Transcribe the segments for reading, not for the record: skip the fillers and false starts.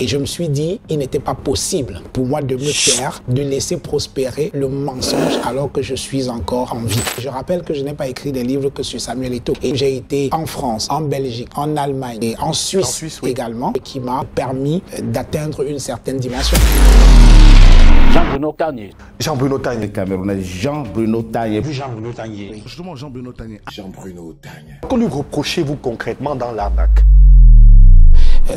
Et je me suis dit, il n'était pas possible pour moi de me taire, de laisser prospérer le mensonge alors que je suis encore en vie. Je rappelle que je n'ai pas écrit des livres que sur Samuel Eto'o. Et j'ai été en France, en Belgique, en Allemagne et en Suisse également, qui m'a permis d'atteindre une certaine dimension. Jean-Bruno Tagné. Jean-Bruno Tagné. Le Camerounais Jean-Bruno Tagné. Jean-Bruno Tagné. Oui. Justement, Jean-Bruno Tagné. Jean-Bruno Tagné. Que lui reprochez-vous concrètement dans l'arnaque?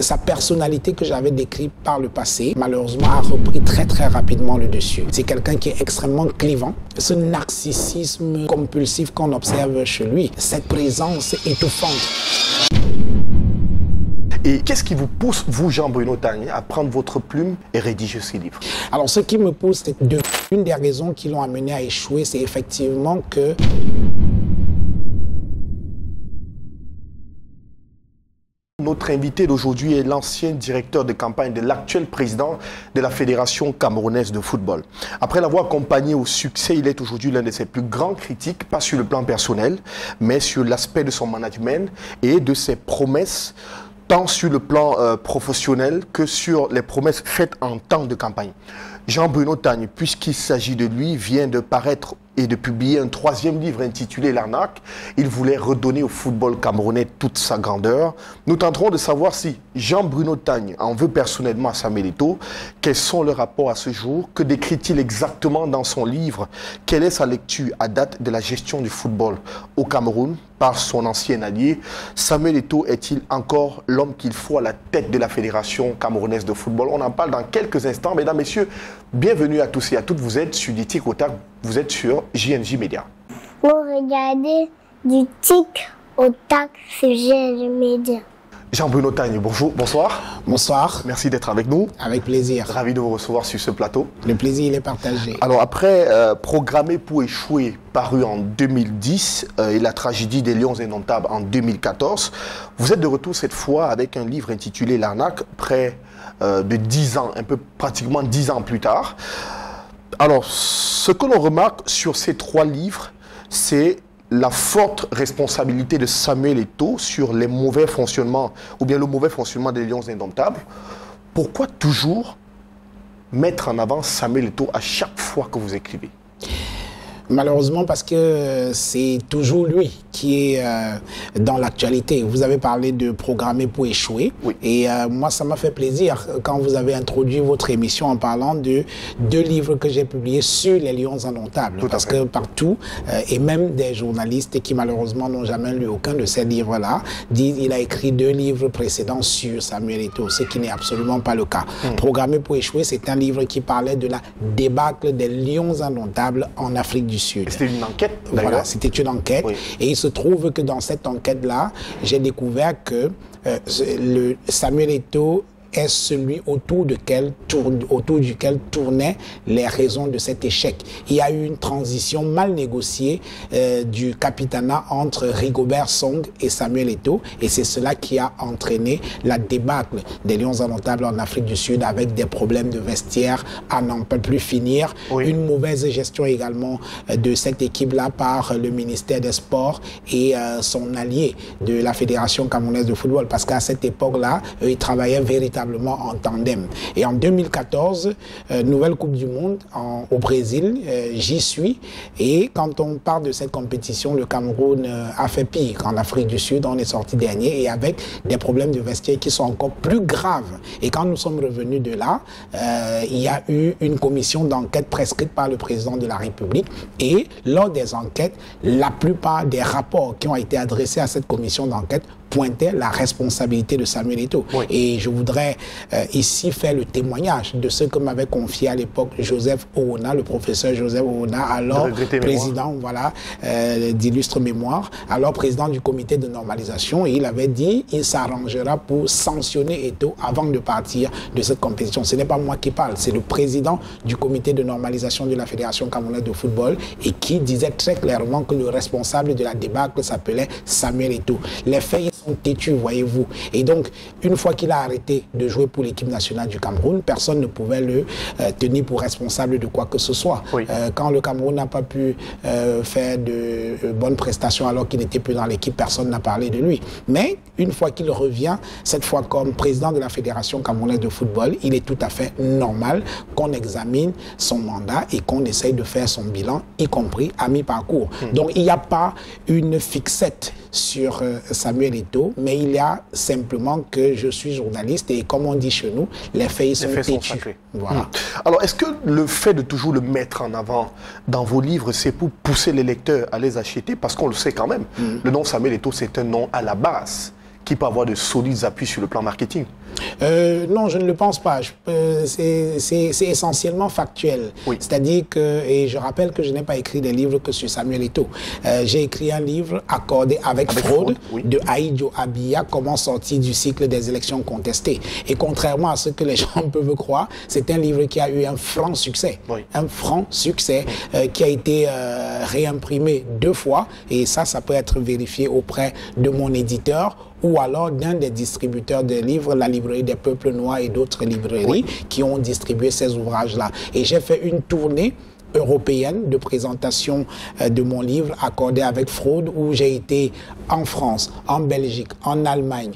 Sa personnalité que j'avais décrite par le passé, malheureusement, a repris très rapidement le dessus. C'est quelqu'un qui est extrêmement clivant. Ce narcissisme compulsif qu'on observe chez lui, cette présence étouffante. Et qu'est-ce qui vous pousse, vous, Jean-Bruno Tagné, à prendre votre plume et rédiger ces livres? Alors, ce qui me pousse, c'est une des raisons qui l'ont amené à échouer, c'est effectivement que notre invité d'aujourd'hui est l'ancien directeur de campagne de l'actuel président de la Fédération camerounaise de football. Après l'avoir accompagné au succès, il est aujourd'hui l'un de ses plus grands critiques, pas sur le plan personnel, mais sur l'aspect de son management et de ses promesses, tant sur le plan professionnel que sur les promesses faites en temps de campagne. Jean-Bruno Tagné, puisqu'il s'agit de lui, vient de paraître et de publier un 3e livre intitulé L'arnaque. Il voulait redonner au football camerounais toute sa grandeur. Nous tenterons de savoir si Jean-Bruno Tagné en veut personnellement à Samuel Eto'o. Quels sont leurs rapports à ce jour? Que décrit-il exactement dans son livre? Quelle est sa lecture à date de la gestion du football au Cameroun par son ancien allié? Samuel Eto'o est-il encore l'homme qu'il faut à la tête de la Fédération camerounaise de football? On en parle dans quelques instants. Mesdames, Messieurs, bienvenue à tous et à toutes. Vous êtes sur du Tic au Tac, vous êtes sur JNJ Média. Vous regardez du Tic au Tac sur JNJ Média. Jean-Bruno Tagné, bonjour, bonsoir. Bonsoir. Merci d'être avec nous. Avec plaisir. Ravi de vous recevoir sur ce plateau. Le plaisir, il est partagé. Alors après Programmé pour échouer, paru en 2010, et La tragédie des Lions indomptables en 2014, vous êtes de retour cette fois avec un livre intitulé L'arnaque, près de 10 ans, un peu pratiquement 10 ans plus tard. Alors, ce que l'on remarque sur ces 3 livres, c'est la forte responsabilité de Samuel Eto'o sur les mauvais fonctionnements, ou bien le mauvais fonctionnement des Lions indomptables. Pourquoi toujours mettre en avant Samuel Eto'o à chaque fois que vous écrivez? Malheureusement, parce que c'est toujours lui qui est dans l'actualité. Vous avez parlé de Programmer pour échouer. Oui. Et moi, ça m'a fait plaisir quand vous avez introduit votre émission en parlant de 2 livres que j'ai publiés sur les Lions indomptables. Parce que partout, et même des journalistes qui malheureusement n'ont jamais lu aucun de ces livres-là, disent qu'il a écrit 2 livres précédents sur Samuel Eto'o, ce qui n'est absolument pas le cas. Programmer pour échouer, c'est un livre qui parlait de la débâcle des Lions indomptables en Afrique du Sud. C'était une enquête, d'ailleurs. Voilà, c'était une enquête. Oui. Et il se trouve que dans cette enquête-là, j'ai découvert que Samuel Eto'o est celui autour duquel tournaient les raisons de cet échec. Il y a eu une transition mal négociée du capitanat entre Rigobert Song et Samuel Eto'o, et c'est cela qui a entraîné la débâcle des Lions indomptables en Afrique du Sud, avec des problèmes de vestiaire à n'en plus finir, une mauvaise gestion également de cette équipe-là par le ministère des Sports et son allié de la Fédération camerounaise de football, parce qu'à cette époque-là, ils travaillaient véritablement en tandem. Et en 2014, nouvelle Coupe du Monde au Brésil, j'y suis. Et quand on parle de cette compétition, le Cameroun a fait pire qu'en Afrique du Sud. On est sorti dernier et avec des problèmes de vestiaire qui sont encore plus graves. Et quand nous sommes revenus de là, il y a eu une commission d'enquête prescrite par le président de la République. Et lors des enquêtes, la plupart des rapports qui ont été adressés à cette commission d'enquête pointait la responsabilité de Samuel Eto'o. Et je voudrais ici faire le témoignage de ce que m'avait confié à l'époque Joseph Oona, le professeur Joseph Oona, alors président d'illustre mémoire, alors président du comité de normalisation, et il avait dit il s'arrangera pour sanctionner Eto'o avant de partir de cette compétition. Ce n'est pas moi qui parle, c'est le président du comité de normalisation de la Fédération camerounaise de football, et qui disait très clairement que le responsable de la débâcle s'appelait Samuel Eto'o. Les faits sont têtus, voyez-vous. Et donc, une fois qu'il a arrêté de jouer pour l'équipe nationale du Cameroun, personne ne pouvait le tenir pour responsable de quoi que ce soit. Oui. Quand le Cameroun n'a pas pu faire de bonnes prestations alors qu'il n'était plus dans l'équipe, personne n'a parlé de lui. Mais une fois qu'il revient, cette fois comme président de la Fédération camerounaise de football, il est tout à fait normal qu'on examine son mandat et qu'on essaye de faire son bilan, y compris à mi-parcours. Donc il n'y a pas une fixette sur Samuel Eto'o, mais il y a simplement que je suis journaliste et comme on dit chez nous, les faits, ils sont têtus. Voilà. Alors, est-ce que le fait de toujours le mettre en avant dans vos livres, c'est pour pousser les lecteurs à les acheter? Parce qu'on le sait quand même, le nom Samuel Eto'o, c'est un nom à la base qui peut avoir de solides appuis sur le plan marketing. Non, je ne le pense pas. C'est essentiellement factuel. Oui. C'est-à-dire que, et je rappelle que je n'ai pas écrit des livres que sur Samuel Eto'o. J'ai écrit un livre accordé avec fraude oui. de Aïdjo Abiya, comment sortir du cycle des élections contestées. Et contrairement à ce que les gens peuvent croire, c'est un livre qui a eu un franc succès. Oui. Un franc succès qui a été réimprimé 2 fois. Et ça peut être vérifié auprès de mon éditeur ou alors d'un des distributeurs de livres, la librairie des peuples noirs et d'autres librairies qui ont distribué ces ouvrages-là. Et j'ai fait une tournée européenne de présentation de mon livre accordé avec fraude où j'ai été en France, en Belgique, en Allemagne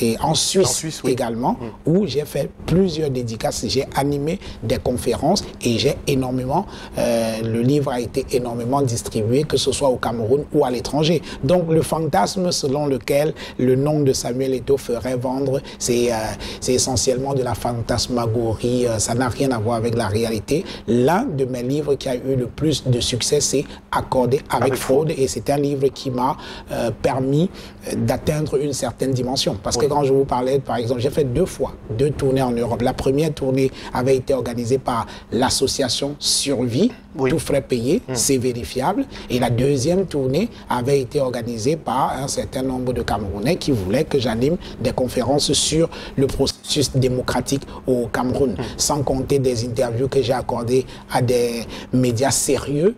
et en Suisse, également où j'ai fait plusieurs dédicaces, j'ai animé des conférences et j'ai énormément, le livre a été énormément distribué que ce soit au Cameroun ou à l'étranger. Donc le fantasme selon lequel le nom de Samuel Eto'o ferait vendre, c'est essentiellement de la fantasmagorie, ça n'a rien à voir avec la réalité. L'un de mes livres qui a eu le plus de succès, c'est Accordé avec fraude, et c'est un livre qui m'a permis d'atteindre une certaine dimension. Parce que quand je vous parlais, par exemple, j'ai fait 2 tournées en Europe. La première tournée avait été organisée par l'association Survie, tout frais payé, c'est vérifiable. Et la deuxième tournée avait été organisée par un certain nombre de Camerounais qui voulaient que j'anime des conférences sur le processus démocratique au Cameroun, sans compter des interviews que j'ai accordées à des médias sérieux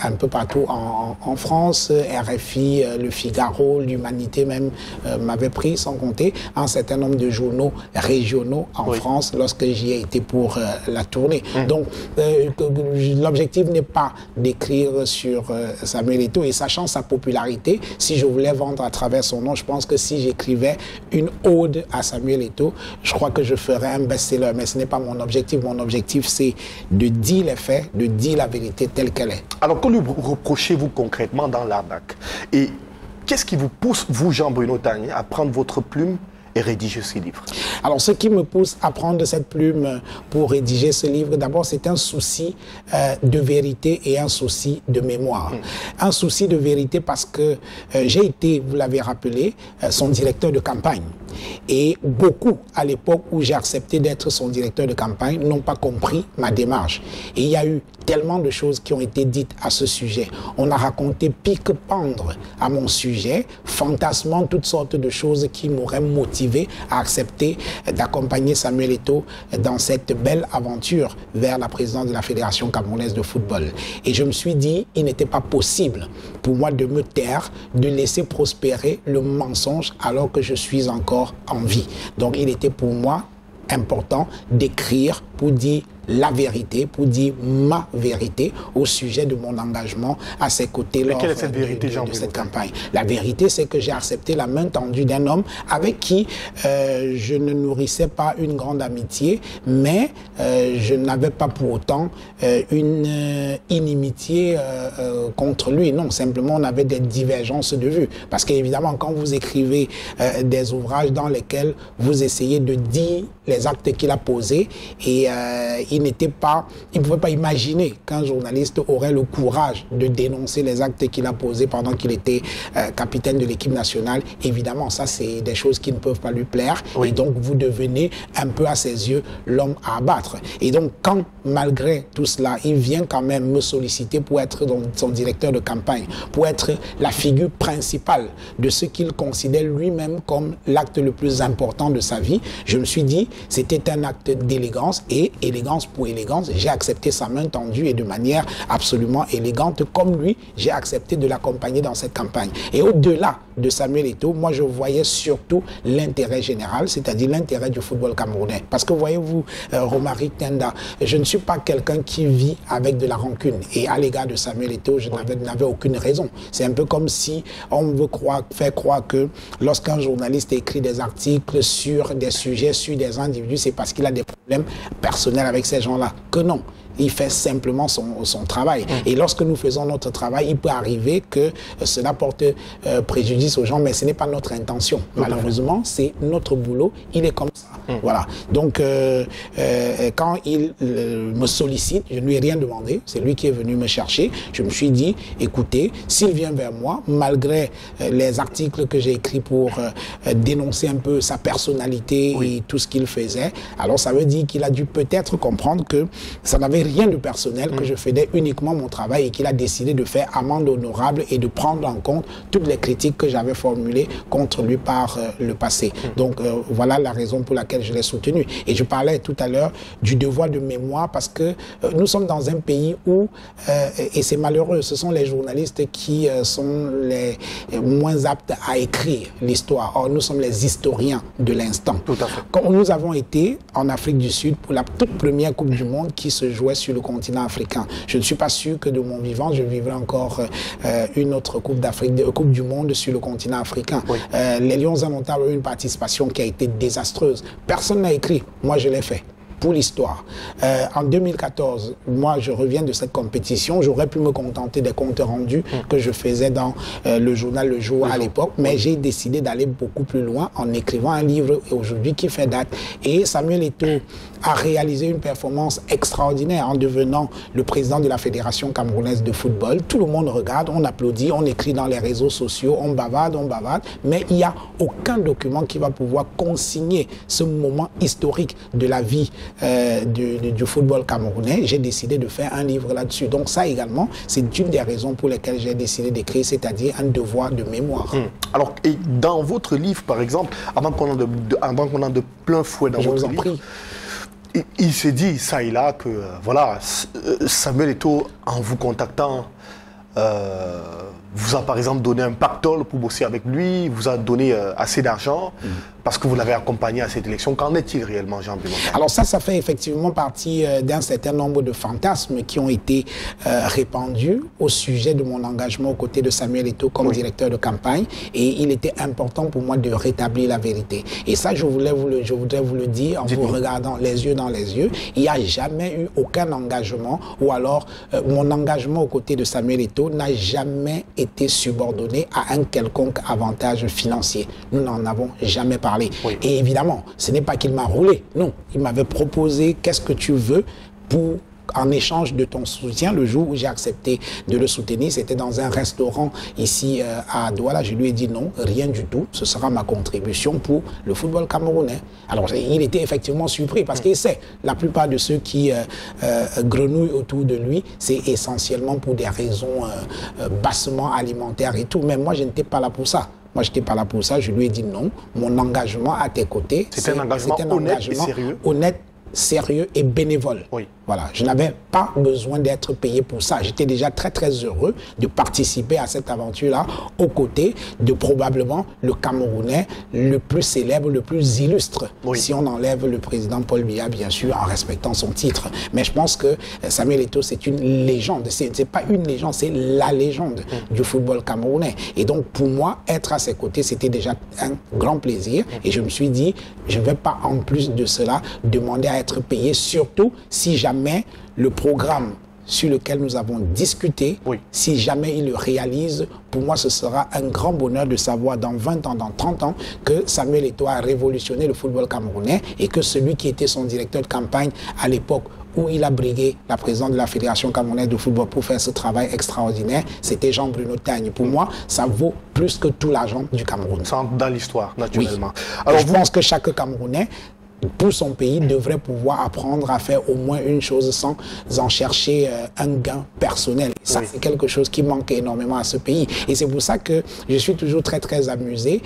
un peu partout en France, RFI, Le Figaro, l'Humanité même m'avait pris, sans compter un certain nombre de journaux régionaux en France lorsque j'y ai été pour la tournée. Donc l'objectif n'est pas d'écrire sur Samuel Eto'o, et sachant sa popularité, si je voulais vendre à travers son nom, je pense que si j'écrivais une ode à Samuel Eto'o, je crois que je ferais un best-seller, mais ce n'est pas mon objectif. Mon objectif, c'est de dire les faits, de dire la vérité telle qu'elle est. Alors, que lui reprochez-vous concrètement dans l'arnaque? Et qu'est-ce qui vous pousse, vous, Jean-Bruno Tanier, à prendre votre plume et rédiger ce livre? Alors, ce qui me pousse à prendre cette plume pour rédiger ce livre, d'abord, c'est un souci de vérité et un souci de mémoire. Un souci de vérité parce que j'ai été, vous l'avez rappelé, son directeur de campagne. Et beaucoup, à l'époque où j'ai accepté d'être son directeur de campagne, n'ont pas compris ma démarche. Et il y a eu tellement de choses qui ont été dites à ce sujet. On a raconté pique-pendre à mon sujet, fantasmant toutes sortes de choses qui m'auraient motivé à accepter d'accompagner Samuel Eto'o dans cette belle aventure vers la présidence de la Fédération camerounaise de football. Et je me suis dit, il n'était pas possible pour moi de me taire, de laisser prospérer le mensonge alors que je suis encore en vie. Donc il était pour moi important d'écrire pour dire la vérité, pour dire ma vérité au sujet de mon engagement à ses côtés lors de cette campagne. La vérité, c'est que j'ai accepté la main tendue d'un homme avec qui je ne nourrissais pas une grande amitié, mais je n'avais pas pour autant une inimitié contre lui. Non, simplement on avait des divergences de vues. Parce qu'évidemment, quand vous écrivez des ouvrages dans lesquels vous essayez de dire les actes qu'il a posés, et il ne pouvait pas imaginer qu'un journaliste aurait le courage de dénoncer les actes qu'il a posés pendant qu'il était capitaine de l'équipe nationale. Évidemment, ça, c'est des choses qui ne peuvent pas lui plaire. Et donc, vous devenez un peu à ses yeux l'homme à abattre. Et donc, quand, malgré tout cela, il vient quand même me solliciter pour être donc son directeur de campagne, pour être la figure principale de ce qu'il considère lui-même comme l'acte le plus important de sa vie, je me suis dit, c'était un acte d'élégance, et élégance élégance pour élégance, j'ai accepté sa main tendue et de manière absolument élégante. Comme lui, j'ai accepté de l'accompagner dans cette campagne. Et au-delà de Samuel Eto'o, moi je voyais surtout l'intérêt général, c'est-à-dire l'intérêt du football camerounais. Parce que voyez-vous, Romaric Tenda, je ne suis pas quelqu'un qui vit avec de la rancune. Et à l'égard de Samuel Eto'o, je n'avais aucune raison. C'est un peu comme si on veut faire croire que lorsqu'un journaliste écrit des articles sur des sujets, sur des individus, c'est parce qu'il a des problèmes personnels avec ces gens-là. Que non. Il fait simplement son travail. Et lorsque nous faisons notre travail, il peut arriver que cela porte préjudice aux gens, mais ce n'est pas notre intention. Malheureusement, c'est notre boulot. Il est comme ça. Voilà. Donc, quand il me sollicite, je ne lui ai rien demandé. C'est lui qui est venu me chercher. Je me suis dit, écoutez, s'il vient vers moi, malgré les articles que j'ai écrits pour dénoncer un peu sa personnalité et tout ce qu'il faisait, alors ça veut dire qu'il a dû peut-être comprendre que ça n'avait rien de personnel, que je faisais uniquement mon travail et qu'il a décidé de faire amende honorable et de prendre en compte toutes les critiques que j'avais formulées contre lui par le passé. Donc voilà la raison pour laquelle je l'ai soutenu. Et je parlais tout à l'heure du devoir de mémoire parce que nous sommes dans un pays où, et c'est malheureux, ce sont les journalistes qui sont les moins aptes à écrire l'histoire. Or, nous sommes les historiens de l'instant. Quand nous avons été en Afrique du Sud pour la toute première Coupe du Monde qui se jouait sur le continent africain. Je ne suis pas sûr que de mon vivant, je vivrai encore une autre Coupe du Monde sur le continent africain. Les Lions indomptables ont eu une participation qui a été désastreuse. Personne n'a écrit. Moi, je l'ai fait. Pour l'histoire. En 2014, moi, je reviens de cette compétition. J'aurais pu me contenter des comptes rendus que je faisais dans le journal Le Jour à l'époque, mais j'ai décidé d'aller beaucoup plus loin en écrivant un livre aujourd'hui qui fait date. Et Samuel Eto'o a réalisé une performance extraordinaire en devenant le président de la Fédération camerounaise de football. Tout le monde regarde, on applaudit, on écrit dans les réseaux sociaux, on bavarde, mais il n'y a aucun document qui va pouvoir consigner ce moment historique de la vie du football camerounais. J'ai décidé de faire un livre là-dessus. Donc ça également, c'est une des raisons pour lesquelles j'ai décidé d'écrire, c'est-à-dire un devoir de mémoire. Alors, et dans votre livre, par exemple, avant qu'on ait de plein fouet dans votre livre, il s'est dit, ça et là, que voilà, Samuel Eto'o, en vous contactant, vous a par exemple donné un pactole pour bosser avec lui, vous a donné assez d'argent parce que vous l'avez accompagné à cette élection. Qu'en est-il réellement, Jean-Bruno Tagne? Alors ça fait effectivement partie d'un certain nombre de fantasmes qui ont été répandus au sujet de mon engagement aux côtés de Samuel Eto'o comme directeur de campagne, et il était important pour moi de rétablir la vérité. Et ça, je voudrais vous le dire en vous regardant les yeux dans les yeux. Il n'y a jamais eu aucun engagement, ou alors mon engagement aux côtés de Samuel Eto'o n'a jamais été subordonné à un quelconque avantage financier. Nous n'en avons jamais parlé. Et évidemment, ce n'est pas qu'il m'a roulé, non. Il m'avait proposé qu'est-ce que tu veux pour en échange de ton soutien. Le jour où j'ai accepté de le soutenir, c'était dans un restaurant ici à Douala. Je lui ai dit non, rien du tout. Ce sera ma contribution pour le football camerounais. Alors, il était effectivement surpris parce qu'il sait, la plupart de ceux qui grenouillent autour de lui, c'est essentiellement pour des raisons bassement alimentaires et tout. Mais moi, je n'étais pas là pour ça. Moi, je n'étais pas là pour ça. Je lui ai dit non. Mon engagement à tes côtés, c'est un engagement honnête et sérieux. Honnête, sérieux et bénévole. Voilà, je n'avais pas besoin d'être payé pour ça. J'étais déjà très très heureux de participer à cette aventure-là aux côtés de probablement le Camerounais le plus célèbre, le plus illustre, si on enlève le président Paul Biya, bien sûr, en respectant son titre. Mais je pense que Samuel Eto'o, c'est une légende. C'est pas une légende, c'est la légende du football camerounais. Et donc, pour moi, être à ses côtés, c'était déjà un grand plaisir. Et je me suis dit, je ne vais pas, en plus de cela, demander à être payé, surtout si jamais le programme sur lequel nous avons discuté, si jamais il le réalise, pour moi ce sera un grand bonheur de savoir dans 20 ans, dans 30 ans, que Samuel Eto'o a révolutionné le football camerounais et que celui qui était son directeur de campagne à l'époque où il a brigué la présidente de la Fédération camerounaise de football pour faire ce travail extraordinaire, c'était Jean-Bruno Tagne. Pour moi, ça vaut plus que tout l'argent du Cameroun. Ça entre dans l'histoire, naturellement. Alors, je pense que chaque Camerounais pour son pays, devrait pouvoir apprendre à faire au moins une chose sans en chercher un gain personnel. Et ça, c'est quelque chose qui manque énormément à ce pays. Et c'est pour ça que je suis toujours très, très amusé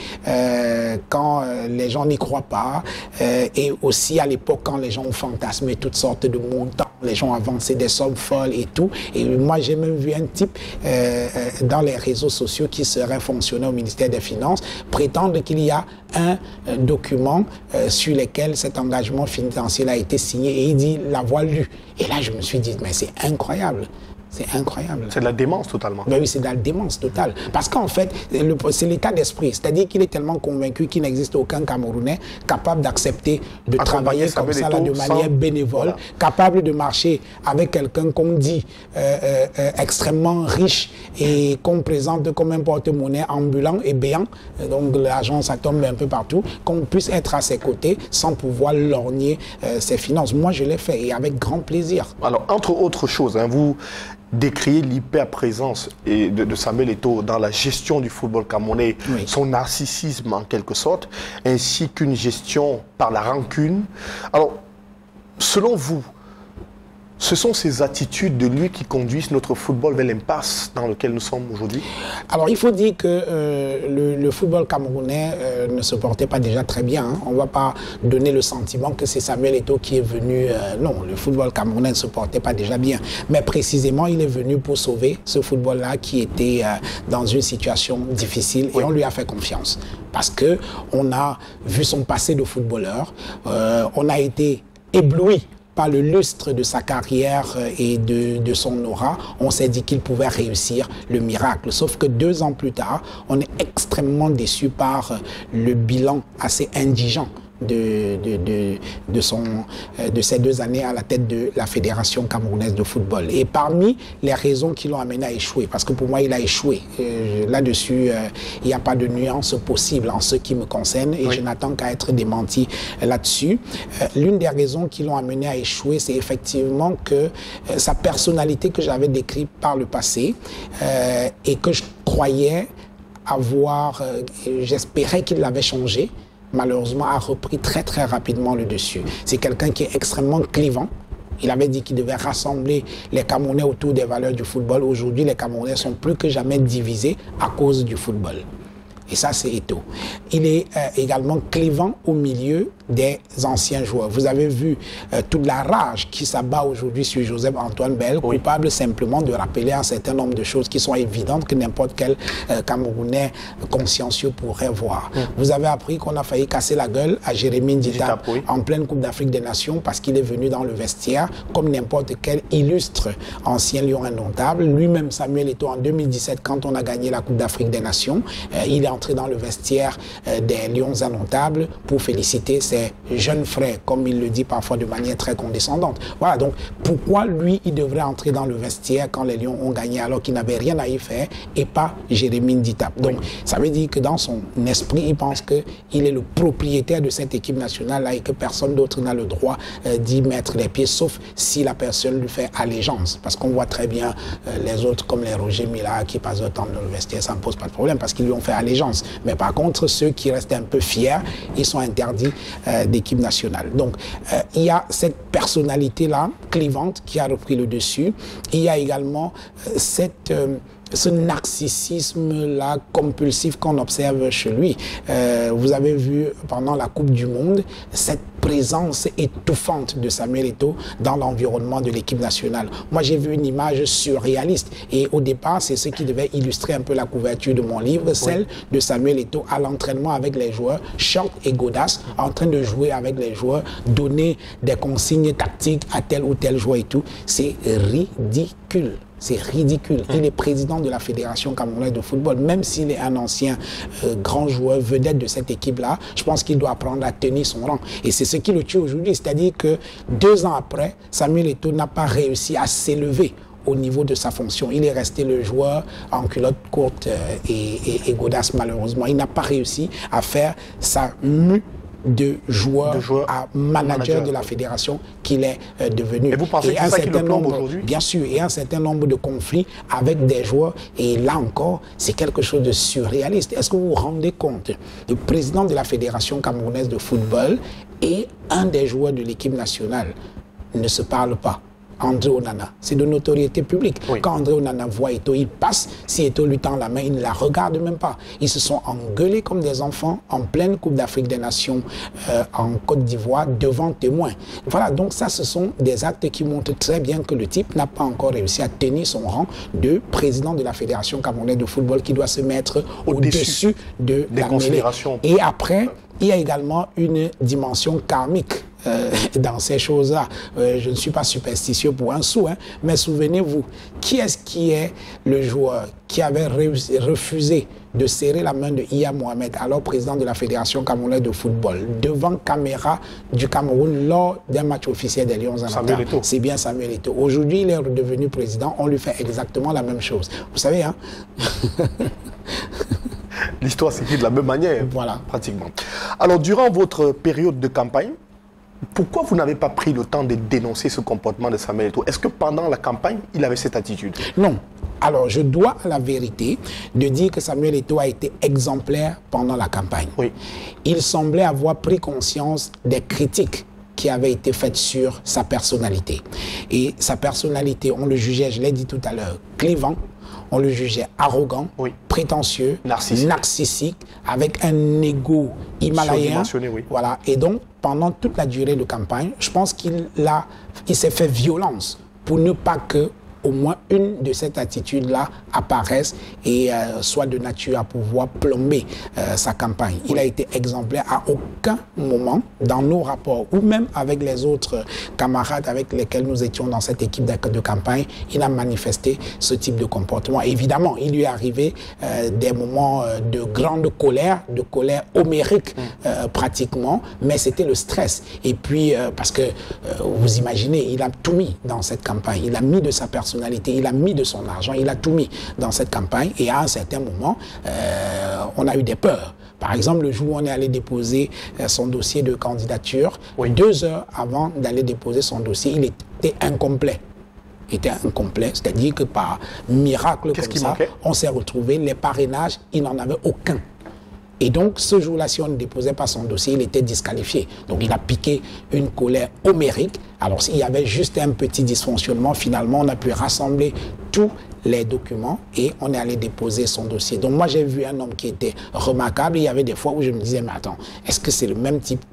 quand les gens n'y croient pas. Et aussi à l'époque, quand les gens ont fantasmé toutes sortes de montants, les gens avançaient des sommes folles et tout. Et moi, j'ai même vu un type dans les réseaux sociaux qui serait fonctionnaire au ministère des Finances prétendre qu'il y a un document sur lequel cet engagement financier a été signé et il dit l'avoir lu. Et là, je me suis dit, mais c'est incroyable. C'est incroyable. C'est de la démence totalement. Ben oui, c'est de la démence totale. Parce qu'en fait, c'est l'état d'esprit. C'est-à-dire qu'il est tellement convaincu qu'il n'existe aucun Camerounais capable d'accepter de travailler comme ça là, de manière bénévole, capable de marcher avec quelqu'un qu'on dit extrêmement riche et qu'on présente comme un porte-monnaie ambulant et béant. Donc l'argent, ça tombe un peu partout. Qu'on puisse être à ses côtés sans pouvoir lorgner ses finances. Moi, je l'ai fait et avec grand plaisir. Alors, entre autres choses, hein, vous décrier l'hyper-présence de Samuel Eto'o dans la gestion du football camerounais, son narcissisme en quelque sorte, ainsi qu'une gestion par la rancune. Alors, selon vous, ce sont ces attitudes de lui qui conduisent notre football vers l'impasse dans lequel nous sommes aujourd'hui? Alors, il faut dire que le football camerounais ne se portait pas déjà très bien. Hein. On ne va pas donner le sentiment que c'est Samuel Eto'o qui est venu. Non, le football camerounais ne se portait pas déjà bien. Mais précisément, il est venu pour sauver ce football-là qui était dans une situation difficile et on lui a fait confiance. Parce qu'on a vu son passé de footballeur, on a été ébloui par le lustre de sa carrière et de son aura, on s'est dit qu'il pouvait réussir le miracle. Sauf que 2 ans plus tard, on est extrêmement déçu par le bilan assez indigent de ces 2 années à la tête de la Fédération camerounaise de football. Et parmi les raisons qui l'ont amené à échouer, parce que pour moi il a échoué, là-dessus il n'y a pas de nuance possible en ce qui me concerne et je n'attends qu'à être démenti là-dessus. L'une des raisons qui l'ont amené à échouer, c'est effectivement que sa personnalité que j'avais décrite par le passé et que je croyais avoir, j'espérais qu'il l'avait changé, malheureusement, a repris très très rapidement le dessus. C'est quelqu'un qui est extrêmement clivant. Il avait dit qu'il devait rassembler les Camerounais autour des valeurs du football. Aujourd'hui, les Camerounais sont plus que jamais divisés à cause du football. Et ça, c'est Eto'o. Il est également clivant au milieu des anciens joueurs. Vous avez vu toute la rage qui s'abat aujourd'hui sur Joseph-Antoine Bell, coupable simplement de rappeler un certain nombre de choses qui sont évidentes que n'importe quel Camerounais consciencieux pourrait voir. Vous avez appris qu'on a failli casser la gueule à Jérémy Ndita en pleine Coupe d'Afrique des Nations parce qu'il est venu dans le vestiaire comme n'importe quel illustre ancien lion indomptable. Lui-même, Samuel Eto'o, en 2017, quand on a gagné la Coupe d'Afrique des Nations, il est entré dans le vestiaire des lions indomptables pour féliciter ses jeunes frères, comme il le dit parfois de manière très condescendante. Voilà, donc pourquoi lui, il devrait entrer dans le vestiaire quand les lions ont gagné alors qu'il n'avait rien à y faire et pas Jérémy Ndita. Donc ça veut dire que dans son esprit, il pense qu'il est le propriétaire de cette équipe nationale-là et que personne d'autre n'a le droit d'y mettre les pieds, sauf si la personne lui fait allégeance. Parce qu'on voit très bien les autres comme les Roger Mila qui passent le temps dans le vestiaire, ça ne pose pas de problème parce qu'ils lui ont fait allégeance. Mais par contre, ceux qui restent un peu fiers, ils sont interdits d'équipe nationale. Donc, il y a cette personnalité-là, clivante, qui a repris le dessus. Il y a également ce narcissisme-là compulsif qu'on observe chez lui. Vous avez vu pendant la Coupe du Monde cette présence étouffante de Samuel Eto'o dans l'environnement de l'équipe nationale. Moi, j'ai vu une image surréaliste et au départ, c'est ce qui devait illustrer un peu la couverture de mon livre, celle de Samuel Eto'o à l'entraînement avec les joueurs, short et godasse, en train de jouer avec les joueurs, donner des consignes tactiques à tel ou tel joueur et tout. C'est ridicule. C'est ridicule. Il est président de la Fédération camerounaise de football. Même s'il est un ancien grand joueur vedette de cette équipe-là, je pense qu'il doit apprendre à tenir son rang. Et c'est ce qui le tue aujourd'hui. C'est-à-dire que 2 ans après, Samuel Eto'o n'a pas réussi à s'élever au niveau de sa fonction. Il est resté le joueur en culotte courte et godasse, malheureusement. Il n'a pas réussi à faire sa mue de joueur à manager de la fédération qu'il est devenu. Et vous pensez que c'est ça qui le plombe aujourd'hui? Bien sûr, et un certain nombre de conflits avec des joueurs. Et là encore, c'est quelque chose de surréaliste. Est-ce que vous vous rendez compte? Le président de la Fédération camerounaise de football et un des joueurs de l'équipe nationale ne se parle pas. André Onana, c'est de notoriété publique. Oui. Quand André Onana voit Eto'o, il passe. Si Eto'o lui tend la main, il ne la regarde même pas. Ils se sont engueulés comme des enfants en pleine Coupe d'Afrique des Nations en Côte d'Ivoire devant témoins. Voilà, donc ça, ce sont des actes qui montrent très bien que le type n'a pas encore réussi à tenir son rang de président de la Fédération camerounaise de football qui doit se mettre au-dessus de la mêlée. Et après, il y a également une dimension karmique dans ces choses-là. Je ne suis pas superstitieux pour un sou, hein, mais souvenez-vous, qui est le joueur qui avait refusé de serrer la main de Iya Mohamed, alors président de la Fédération camerounaise de football, devant caméra du Cameroun lors d'un match officiel des Lions en Attaque? C'est bien Samuel Eto'o. Aujourd'hui, il est redevenu président, on lui fait exactement la même chose. Vous savez, hein? L'histoire s'écrit de la même manière, voilà. Pratiquement. Alors, durant votre période de campagne, pourquoi vous n'avez pas pris le temps de dénoncer ce comportement de Samuel Eto'o? Est-ce que pendant la campagne, il avait cette attitude? Non. Alors, je dois à la vérité de dire que Samuel Eto'o a été exemplaire pendant la campagne. Oui. Il semblait avoir pris conscience des critiques qui avaient été faites sur sa personnalité. Et sa personnalité, on le jugeait, je l'ai dit tout à l'heure, clivant. On le jugeait arrogant, oui, prétentieux, narcissique, avec un ego himalayen. Oui. Voilà. Et donc, pendant toute la durée de campagne, je pense qu'il s'est fait violence pour ne pas que au moins une de cette attitude-là apparaisse et soit de nature à pouvoir plomber sa campagne. Oui. Il a été exemplaire à aucun moment dans nos rapports ou même avec les autres camarades avec lesquels nous étions dans cette équipe de campagne, il a manifesté ce type de comportement. Évidemment, il lui est arrivé des moments de grande colère, homérique pratiquement, mais c'était le stress. Et puis, parce que vous imaginez, il a tout mis dans cette campagne, il a mis de sa personnalité, il a mis de son argent, il a tout mis dans cette campagne et à un certain moment, on a eu des peurs. Par exemple, le jour où on est allé déposer son dossier de candidature, oui, 2 heures avant d'aller déposer son dossier, il était incomplet. C'est-à-dire que par miracle comme ça, on s'est retrouvé, les parrainages, il n'en avait aucun. Et donc, ce jour-là, si on ne déposait pas son dossier, il était disqualifié. Donc, il a piqué une colère homérique. Alors, s'il y avait juste un petit dysfonctionnement, finalement, on a pu rassembler tous les documents et on est allé déposer son dossier. Donc, moi, j'ai vu un homme qui était remarquable. Il y avait des fois où je me disais, mais attends, est-ce que c'est le même type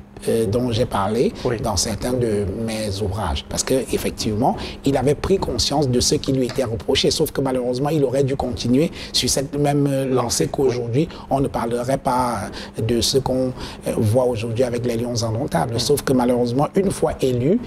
dont j'ai parlé, oui, dans certains de mes ouvrages? Parce qu'effectivement, il avait pris conscience de ce qui lui était reproché, sauf que malheureusement, il aurait dû continuer sur cette même lancée qu'aujourd'hui, on ne parlerait pas de ce qu'on voit aujourd'hui avec les Lions indomptables. Sauf que malheureusement, une fois élu,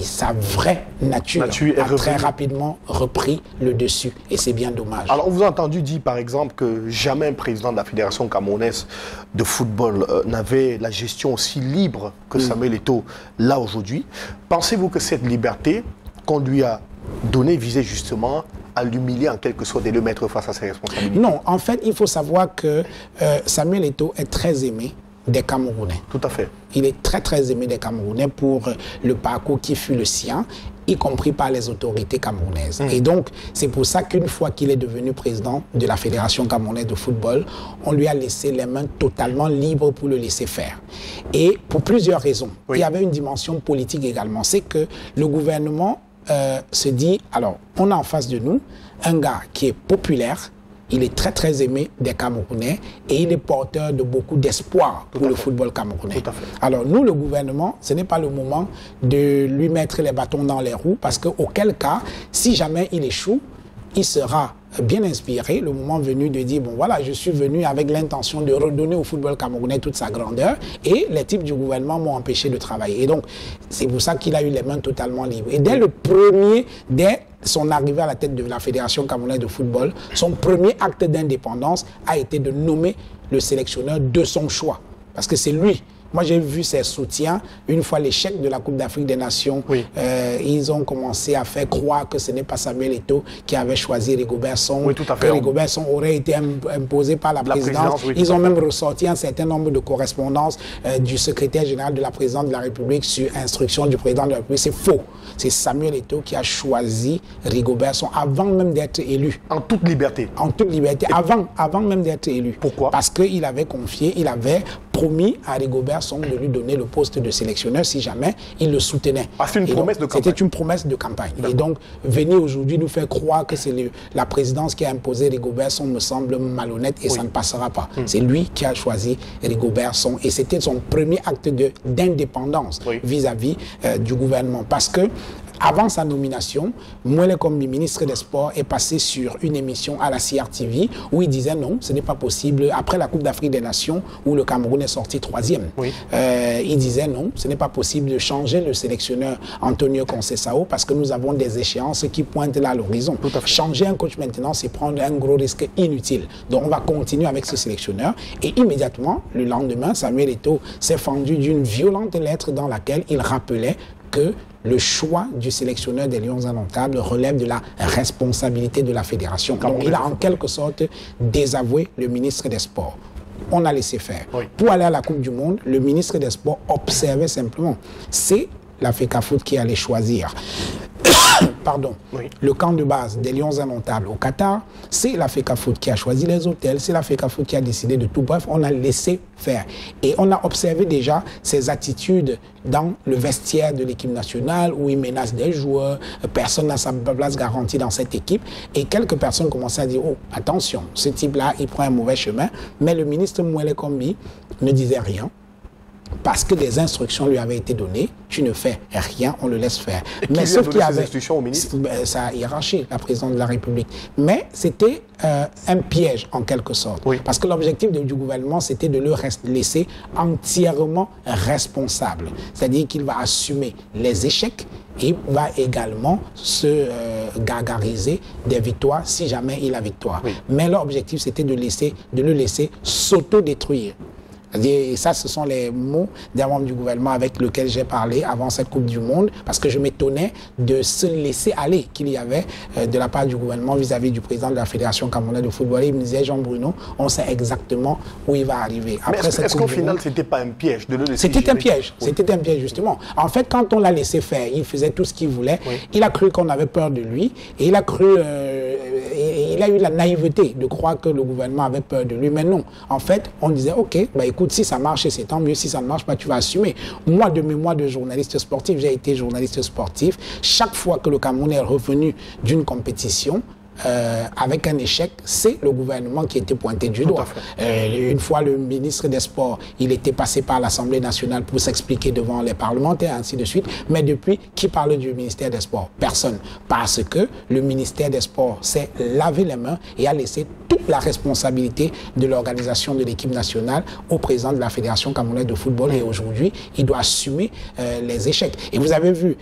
sa vraie nature a très rapidement repris le dessus. Et c'est bien dommage. Alors, on vous a entendu dire, par exemple, que jamais un président de la Fédération camerounaise de football n'avait la gestion aussi libre que Samuel Eto'o là aujourd'hui. Pensez-vous que cette liberté qu'on lui a donnée visait justement à l'humilier en quelque sorte et le mettre face à ses responsabilités? Non, en fait, il faut savoir que Samuel Eto'o est très aimé des Camerounais. Tout à fait. Il est très très aimé des Camerounais pour le parcours qui fut le sien, y compris par les autorités camerounaises. Et donc, c'est pour ça qu'une fois qu'il est devenu président de la Fédération camerounaise de football, on lui a laissé les mains totalement libres pour le laisser faire. Et pour plusieurs raisons. Oui. Il y avait une dimension politique également. C'est que le gouvernement se dit, alors, on a en face de nous un gars qui est populaire, il est très très aimé des Camerounais et il est porteur de beaucoup d'espoir pour le football camerounais. Tout à fait. Alors nous, le gouvernement, ce n'est pas le moment de lui mettre les bâtons dans les roues parce qu'auquel cas, si jamais il échoue, il sera bien inspiré le moment venu de dire, bon voilà, je suis venu avec l'intention de redonner au football camerounais toute sa grandeur et les types du gouvernement m'ont empêché de travailler. Et donc, c'est pour ça qu'il a eu les mains totalement libres. Et dès son arrivée à la tête de la Fédération camerounaise de football, son premier acte d'indépendance a été de nommer le sélectionneur de son choix. Parce que c'est lui. Moi, j'ai vu ses soutiens. Une fois l'échec de la Coupe d'Afrique des Nations, oui, ils ont commencé à faire croire que ce n'est pas Samuel Eto'o qui avait choisi Rigobert Song, oui, que Rigobert Song aurait été imposé par la présidence. Oui, ils ont même ressorti un certain nombre de correspondances du secrétaire général de la présidence de la République sur instruction du président de la République. C'est faux. C'est Samuel Eto'o qui a choisi Rigobert Song avant même d'être élu. En toute liberté. En toute liberté, avant même d'être élu. Pourquoi? Parce qu'il avait confié, il avait promis à Rigobert Son de lui donner le poste de sélectionneur si jamais il le soutenait. Ah, c'est une promesse de campagne. C'était une promesse de campagne. Et donc, venir aujourd'hui nous faire croire que c'est la présidence qui a imposé Rigobert Song me semble malhonnête et ça ne passera pas. C'est lui qui a choisi Rigobert Song et c'était son premier acte d'indépendance vis-à-vis du gouvernement. Parce que avant sa nomination, Mwele Kombi, ministre des Sports, est passé sur une émission à la CRTV où il disait non, ce n'est pas possible. Après la Coupe d'Afrique des Nations, où le Cameroun est sorti 3e, il disait non, ce n'est pas possible de changer le sélectionneur Antonio Conceição parce que nous avons des échéances qui pointent là à l'horizon. Changer un coach maintenant, c'est prendre un gros risque inutile. Donc on va continuer avec ce sélectionneur. Et immédiatement, le lendemain, Samuel Eto'o s'est fendu d'une violente lettre dans laquelle il rappelait que le choix du sélectionneur des Lions indomptables relève de la responsabilité de la fédération. Donc il a en quelque sorte désavoué le ministre des Sports. On a laissé faire. Pour aller à la Coupe du Monde, le ministre des Sports observait simplement. C'est la FECAFOOT qui allait choisir. Pardon, le camp de base des Lions indomptables au Qatar, c'est la FECAFOOT qui a choisi les hôtels, c'est la FECAFOOT qui a décidé de tout. Bref, on a laissé faire. Et on a observé déjà ces attitudes dans le vestiaire de l'équipe nationale où il menace des joueurs, personne n'a sa place garantie dans cette équipe. Et quelques personnes commençaient à dire, oh, attention, ce type-là, il prend un mauvais chemin. Mais le ministre Mwele Kombi ne disait rien. Parce que des instructions lui avaient été données, tu ne fais rien, on le laisse faire. Mais sauf qu'il y avait instructions au ministre, sa hiérarchie, la présidente de la République. Mais c'était un piège en quelque sorte. Parce que l'objectif du gouvernement, c'était de le laisser entièrement responsable. C'est-à-dire qu'il va assumer les échecs et va également se gargariser des victoires si jamais il a victoire. Mais l'objectif, c'était de le laisser s'auto-détruire. Et ça, ce sont les mots d'un membre du gouvernement avec lequel j'ai parlé avant cette Coupe du Monde, parce que je m'étonnais de ce laisser-aller qu'il y avait de la part du gouvernement vis-à-vis du président de la Fédération camerounaise de football. Il me disait, Jean-Bruno, on sait exactement où il va arriver. Mais est-ce qu'au final, ce n'était pas un piège de le laisser? C'était un piège, c'était un piège justement. En fait, quand on l'a laissé faire, il faisait tout ce qu'il voulait. Il a cru qu'on avait peur de lui et il a cru, il a eu la naïveté de croire que le gouvernement avait peur de lui. Mais non, en fait, on disait, ok, bah écoute, si ça marche, c'est tant mieux. Si ça ne marche pas, tu vas assumer. Moi, de mes mois de journaliste sportif, j'ai été journaliste sportif. Chaque fois que le Cameroun est revenu d'une compétition, avec un échec, c'est le gouvernement qui était pointé du doigt. Une fois, le ministre des Sports, il était passé par l'Assemblée nationale pour s'expliquer devant les parlementaires, ainsi de suite. Mais depuis, qui parle du ministère des Sports? Personne. Parce que le ministère des Sports s'est lavé les mains et a laissé toute la responsabilité de l'organisation de l'équipe nationale au président de la Fédération camerounaise de football. Et aujourd'hui, il doit assumer les échecs. Et vous avez vu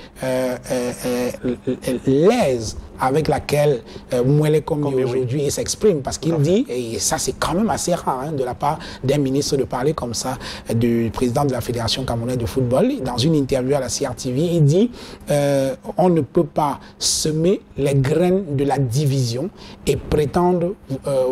l'aise avec laquelle Mwele Kombi aujourd'hui s'exprime, parce qu'il dit, et ça c'est quand même assez rare de la part d'un ministre de parler comme ça du président de la Fédération camerounaise de football, dans une interview à la CRTV, il dit on ne peut pas semer les graines de la division et prétendre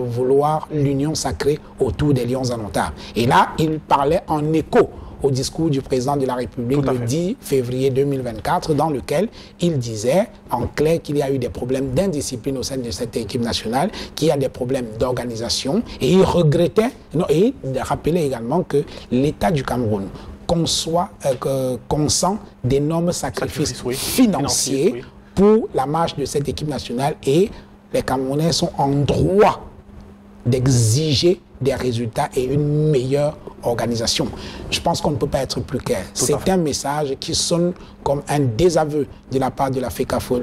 vouloir l'union sacrée autour des Lions indomptables. Et là, il parlait en écho au discours du président de la République le 10 février 2024, dans lequel il disait en clair qu'il y a eu des problèmes d'indiscipline au sein de cette équipe nationale, qu'il y a des problèmes d'organisation, et il regrettait, et il rappelait également que l'État du Cameroun consent d'énormes sacrifices financiers pour la marche de cette équipe nationale, et les Camerounais sont en droit d'exiger des résultats et une meilleure organisation. Je pense qu'on ne peut pas être plus clair. C'est un message qui sonne comme un désaveu de la part de la FECAFOOT,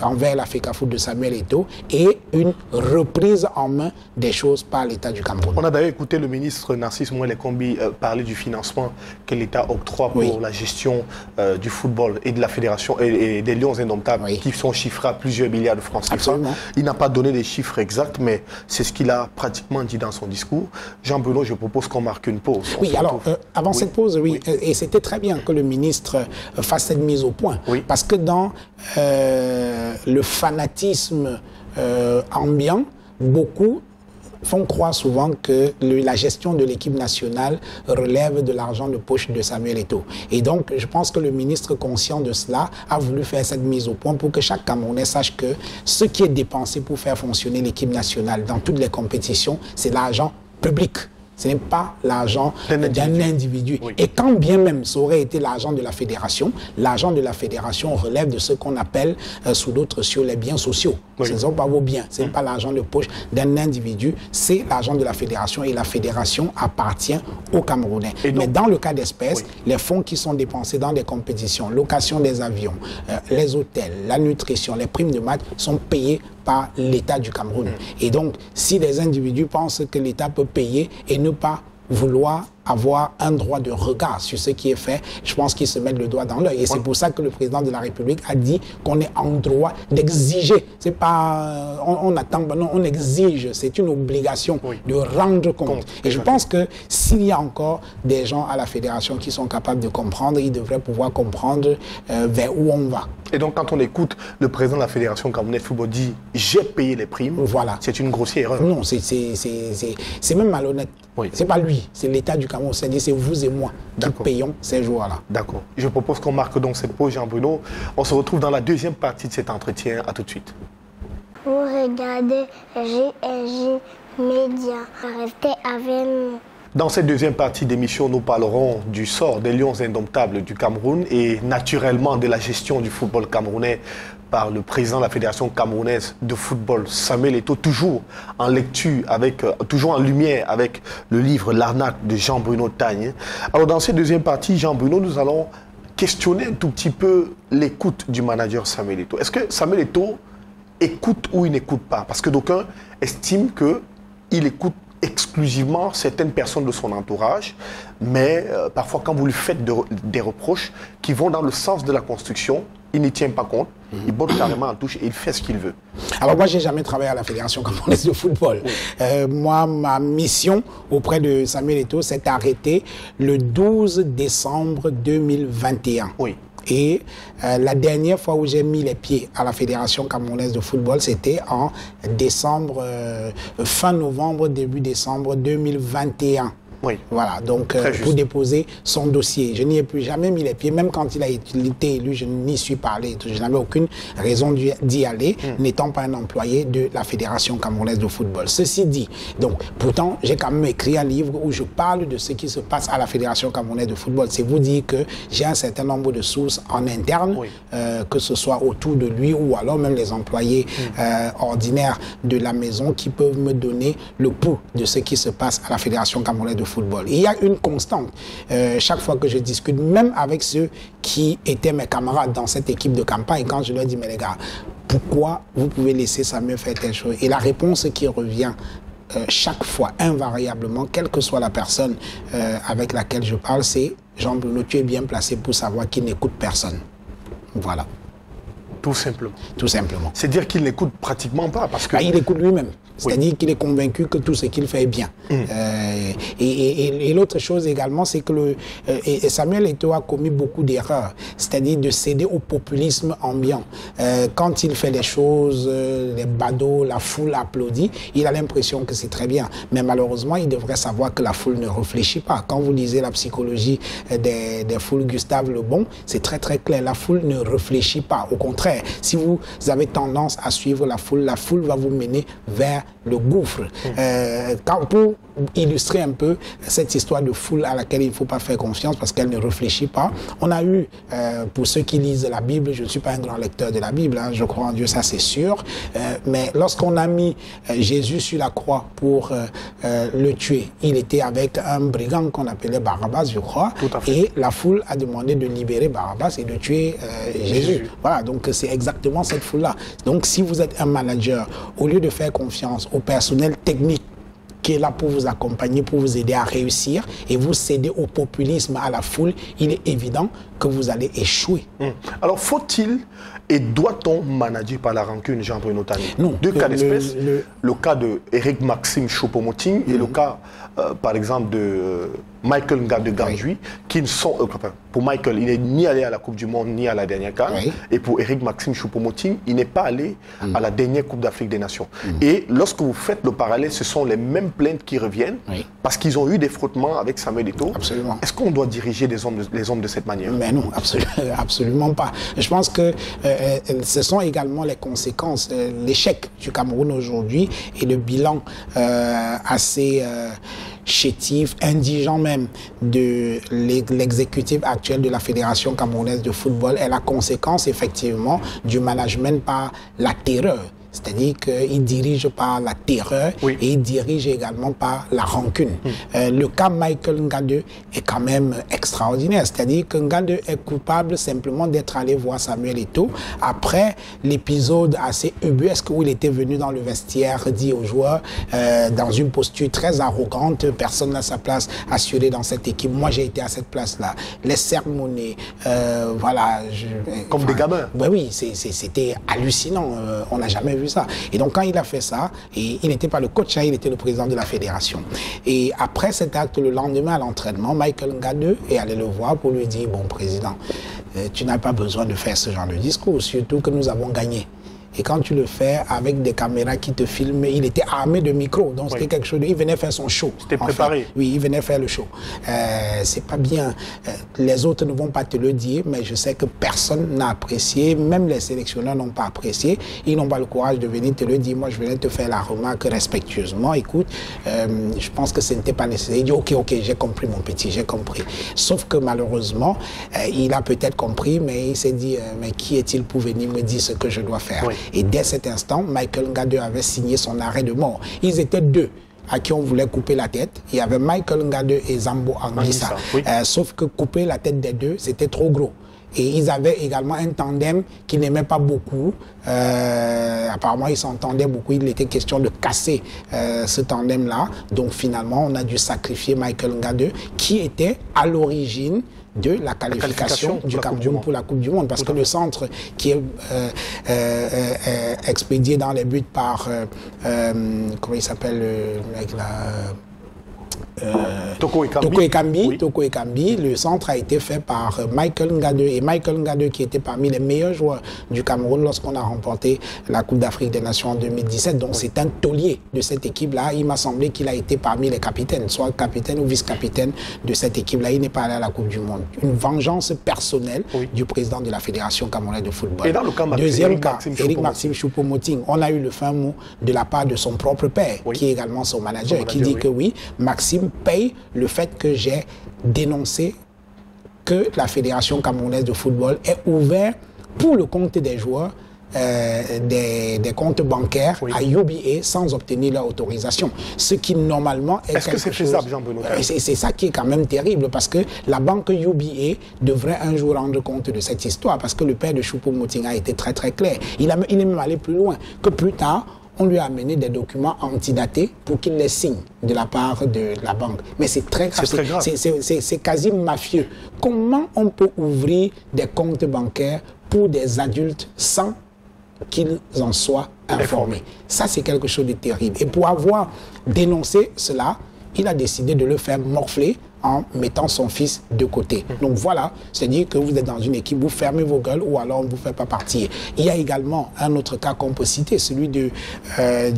envers la FECAFOOT de Samuel Eto'o, et une reprise en main des choses par l'État du Cameroun. On a d'ailleurs écouté le ministre Narcisse Mwele Kombi parler du financement que l'État octroie pour la gestion du football et de la fédération et des Lions indomptables, qui sont chiffrés à plusieurs milliards de francs CFA. Il n'a pas donné les chiffres exacts, mais c'est ce qu'il a pratiquement dit dans son discours. Jean-Bruno, je propose qu'on marque une pause. Oui, alors, avant cette pause, et c'était très bien que le ministre fasse cette mise au point, parce que dans le fanatisme ambiant, beaucoup font croire souvent que la gestion de l'équipe nationale relève de l'argent de poche de Samuel Eto'o. Et donc, je pense que le ministre, conscient de cela, a voulu faire cette mise au point pour que chaque Camerounais sache que ce qui est dépensé pour faire fonctionner l'équipe nationale dans toutes les compétitions, c'est l'argent public Ce n'est pas l'argent d'un individu. Oui. Et quand bien même ça aurait été l'argent de la fédération relève de ce qu'on appelle sous d'autres cieux les biens sociaux. Oui. Ce ne sont pas vos biens, ce n'est pas l'argent de poche d'un individu, c'est l'argent de la fédération et la fédération appartient aux Camerounais. Mais dans le cas d'espèce, les fonds qui sont dépensés dans des compétitions, location des avions, les hôtels, la nutrition, les primes de match sont payés par l'État du Cameroun. Et donc, si les individus pensent que l'État peut payer et ne pas vouloir avoir un droit de regard sur ce qui est fait, je pense qu'ils se mettent le doigt dans l'œil. Et c'est pour ça que le président de la République a dit qu'on est en droit d'exiger. C'est pas, on attend, non, on exige. C'est une obligation de rendre compte. Et je pense que s'il y a encore des gens à la fédération qui sont capables de comprendre, ils devraient pouvoir comprendre vers où on va. Et donc, quand on écoute le président de la Fédération camerounaise de football dit « j'ai payé les primes », voilà. C'est une grossière erreur. Non, c'est même malhonnête. Oui. C'est pas lui, c'est l'État du Cameroun. C'est vous et moi qui payons ces jours-là. D'accord. Je propose qu'on marque donc cette pause, Jean-Bruno. On se retrouve dans la deuxième partie de cet entretien. À tout de suite. Vous regardez JNJ Média. Restez avec nous. Dans cette deuxième partie d'émission, nous parlerons du sort des Lions indomptables du Cameroun et naturellement de la gestion du football camerounais par le président de la Fédération camerounaise de football, Samuel Eto'o, toujours en lecture, toujours en lumière avec le livre L'arnaque de Jean-Bruno Tagne. Alors dans cette deuxième partie, Jean-Bruno, nous allons questionner un tout petit peu l'écoute du manager Samuel Eto'o. Est-ce que Samuel Eto'o écoute ou il n'écoute pas? Parce que d'aucuns estiment qu'il écoute exclusivement certaines personnes de son entourage, mais parfois quand vous lui faites des reproches qui vont dans le sens de la construction, il n'y tient pas compte, il botte carrément en touche et il fait ce qu'il veut. Alors moi, j'ai jamais travaillé à la Fédération camerounaise de football. Moi, ma mission auprès de Samuel Eto'o s'est arrêtée le 12 décembre 2021. Oui. Et la dernière fois où j'ai mis les pieds à la Fédération camerounaise de football, c'était en décembre, fin novembre, début décembre 2021. Oui. Voilà, donc pour déposer son dossier. Je n'y ai plus jamais mis les pieds, même quand il a été élu, je n'y suis pas allé. Je n'avais aucune raison d'y aller, n'étant pas un employé de la Fédération camerounaise de football. Ceci dit, donc, pourtant, j'ai quand même écrit un livre où je parle de ce qui se passe à la Fédération camerounaise de football. C'est vous dire que j'ai un certain nombre de sources en interne, que ce soit autour de lui ou alors même les employés ordinaires de la maison qui peuvent me donner le pouls de ce qui se passe à la Fédération camerounaise de football. Il y a une constante. Chaque fois que je discute, même avec ceux qui étaient mes camarades dans cette équipe de campagne, quand je leur dis, mais les gars, pourquoi vous pouvez laisser Samuel faire telle chose? Et la réponse qui revient chaque fois, invariablement, quelle que soit la personne avec laquelle je parle, c'est Jean-Bruno, tu es bien placé pour savoir qu'il n'écoute personne. Voilà. Tout simplement. Tout simplement. C'est dire qu'il n'écoute pratiquement pas parce que... il écoute lui-même. C'est-à-dire qu'il est convaincu que tout ce qu'il fait est bien. Et l'autre chose également, c'est que Samuel Eto'o a commis beaucoup d'erreurs, c'est-à-dire de céder au populisme ambiant. Quand il fait des choses, les badauds, la foule applaudit, il a l'impression que c'est très bien. Mais malheureusement, il devrait savoir que la foule ne réfléchit pas. Quand vous lisez la psychologie des foules Gustave Le Bon, c'est très très clair. La foule ne réfléchit pas. Au contraire, si vous avez tendance à suivre la foule va vous mener vers le gouffre. Pour illustrer un peu cette histoire de foule à laquelle il ne faut pas faire confiance parce qu'elle ne réfléchit pas, on a eu, pour ceux qui lisent la Bible, je ne suis pas un grand lecteur de la Bible, je crois en Dieu, ça c'est sûr, mais lorsqu'on a mis Jésus sur la croix pour le tuer, il était avec un brigand qu'on appelait Barabbas, je crois, et la foule a demandé de libérer Barabbas et de tuer Jésus. Voilà, donc c'est exactement cette foule-là. Donc si vous êtes un manager, au lieu de faire confiance au personnel technique qui est là pour vous accompagner, pour vous aider à réussir, et vous cédez au populisme, à la foule, il est évident que vous allez échouer. Alors, faut-il et doit-on manager par la rancune, Jean-Bruno Tagne? Non. Deux cas d'espèce, le cas de Eric Maxime Choupo-Moting et le cas, par exemple, de Michael Ngabé Gandjoui, qui ne sont... pour Michael, il n'est ni allé à la Coupe du Monde, ni à la dernière CAN. Et pour Eric Maxime Choupo-Moting, il n'est pas allé à la dernière Coupe d'Afrique des Nations. Et lorsque vous faites le parallèle, ce sont les mêmes plaintes qui reviennent, parce qu'ils ont eu des frottements avec Samuel Eto'o. Absolument. Est-ce qu'on doit diriger les hommes de cette manière? Mais non, absolument pas. Je pense que ce sont également les conséquences, l'échec du Cameroun aujourd'hui et le bilan assez chétif, indigent même de l'exécutif actuel de la Fédération camerounaise de football est la conséquence effectivement du management par la terreur. C'est-à-dire qu'il dirige par la terreur et il dirige également par la rancune. Le cas Michael Ngade est quand même extraordinaire. C'est-à-dire que Ngade est coupable simplement d'être allé voir Samuel Eto'o après l'épisode assez ubuesque où il était venu dans le vestiaire dire aux joueurs dans une posture très arrogante, personne n'a sa place assurée dans cette équipe. Moi, j'ai été à cette place-là. Les sermonner, voilà. Comme des gamins. Ben oui, c'était hallucinant. On n'a jamais vu ça. Et donc quand il a fait ça, et il n'était pas le coach, hein, il était le président de la fédération. Et après cet acte, le lendemain à l'entraînement, Michael Ngade est allé le voir pour lui dire, bon président, tu n'as pas besoin de faire ce genre de discours, surtout que nous avons gagné. Et quand tu le fais avec des caméras qui te filment, il était armé de micros, donc c'était quelque chose. Il venait faire son show. C'était préparé. Fait. Oui, il venait faire le show. C'est pas bien. Les autres ne vont pas te le dire, mais je sais que personne n'a apprécié, même les sélectionneurs n'ont pas apprécié. Ils n'ont pas le courage de venir te le dire. Moi, je venais te faire la remarque respectueusement. Écoute, je pense que ce n'était pas nécessaire. Il dit, ok, j'ai compris mon petit, j'ai compris. Sauf que malheureusement, il a peut-être compris, mais il s'est dit, mais qui est-il pour venir me dire ce que je dois faire? Et dès cet instant, Michael Ngade avait signé son arrêt de mort. Ils étaient deux à qui on voulait couper la tête. Il y avait Michael Ngade et Zambo Anguissa. Sauf que couper la tête des deux, c'était trop gros. Et ils avaient également un tandem qu'ils n'aimaient pas beaucoup. Apparemment, ils s'entendaient beaucoup. Il était question de casser ce tandem-là. Donc finalement, on a dû sacrifier Michael Ngade, qui était à l'origine de la qualification du Cameroun pour la Coupe du Monde. Parce que le centre qui est expédié dans les buts par, comment il s'appelle, le mec là, Toko Ekambi, le centre a été fait par Michael Ngade. Et Michael Ngade, qui était parmi les meilleurs joueurs du Cameroun lorsqu'on a remporté la Coupe d'Afrique des Nations en 2017. Donc c'est un taulier de cette équipe-là. Il m'a semblé qu'il a été parmi les capitaines, soit capitaine ou vice-capitaine de cette équipe-là. Il n'est pas allé à la Coupe du Monde. Une vengeance personnelle du président de la Fédération camerounaise de football. Et dans le cas deuxième cas, Éric-Maxime Choupo-Moting, on a eu le fin mot de la part de son propre père, qui est également son manager, qui dit que oui, Maxime paye le fait que j'ai dénoncé que la Fédération camerounaise de football est ouverte pour le compte des joueurs des comptes bancaires à UBA sans obtenir leur autorisation. Ce qui normalement est Est-ce que c'est faisable, Jean-Benoît? C'est ça qui est quand même terrible, parce que la banque UBA devrait un jour rendre compte de cette histoire, parce que le père de Choupo-Moting a été très très clair. Il est même allé plus loin, que plus tard, on lui a amené des documents antidatés pour qu'il les signe de la part de la banque. Mais c'est très grave. C'est quasi mafieux. Comment on peut ouvrir des comptes bancaires pour des adultes sans qu'ils en soient informés? Ça, c'est quelque chose de terrible. Et pour avoir dénoncé cela, il a décidé de le faire morfler en mettant son fils de côté. Donc voilà, c'est-à-dire que vous êtes dans une équipe, vous fermez vos gueules ou alors on ne vous fait pas partir. Il y a également un autre cas qu'on peut citer, celui du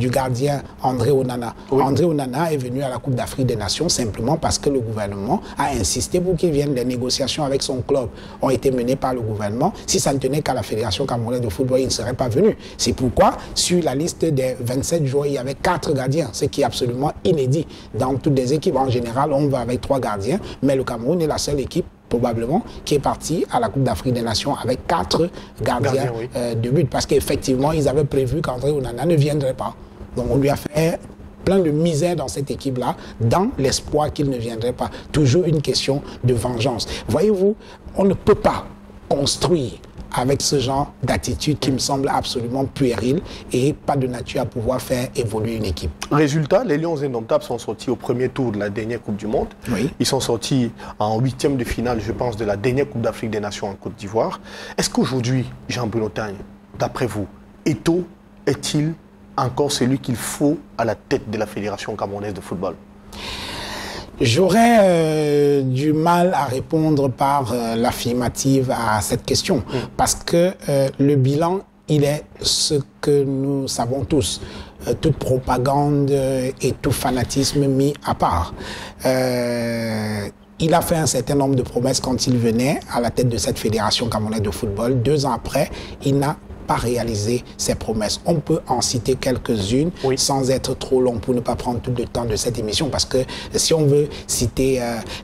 gardien André Onana. André Onana est venu à la Coupe d'Afrique des Nations simplement parce que le gouvernement a insisté pour qu'il vienne. Les négociations avec son club ont été menées par le gouvernement. Si ça ne tenait qu'à la Fédération camerounaise de football, il ne serait pas venu. C'est pourquoi, sur la liste des 27 joueurs, il y avait 4 gardiens, ce qui est absolument inédit. Dans toutes les équipes, en général, on va avec 3 gardiens, mais le Cameroun est la seule équipe probablement qui est partie à la Coupe d'Afrique des Nations avec 4 gardiens de but, parce qu'effectivement ils avaient prévu qu'André Onana ne viendrait pas. Donc on lui a fait plein de misère dans cette équipe-là, dans l'espoir qu'il ne viendrait pas. Toujours une question de vengeance. Voyez-vous, on ne peut pas construire avec ce genre d'attitude qui me semble absolument puérile et pas de nature à pouvoir faire évoluer une équipe. Résultat, les Lions indomptables sont sortis au premier tour de la dernière Coupe du Monde. Ils sont sortis en 8e de finale, je pense, de la dernière Coupe d'Afrique des Nations en Côte d'Ivoire. Est-ce qu'aujourd'hui, Jean-Benoît Tagne, d'après vous, Eto'o est-il encore celui qu'il faut à la tête de la Fédération camerounaise de football? J'aurais du mal à répondre par l'affirmative à cette question, parce que le bilan, il est ce que nous savons tous, toute propagande et tout fanatisme mis à part. Il a fait un certain nombre de promesses quand il venait à la tête de cette fédération camerounaise de football. 2 ans après, il n'a pas réalisé ses promesses. On peut en citer quelques-unes sans être trop long pour ne pas prendre tout le temps de cette émission, parce que si on veut citer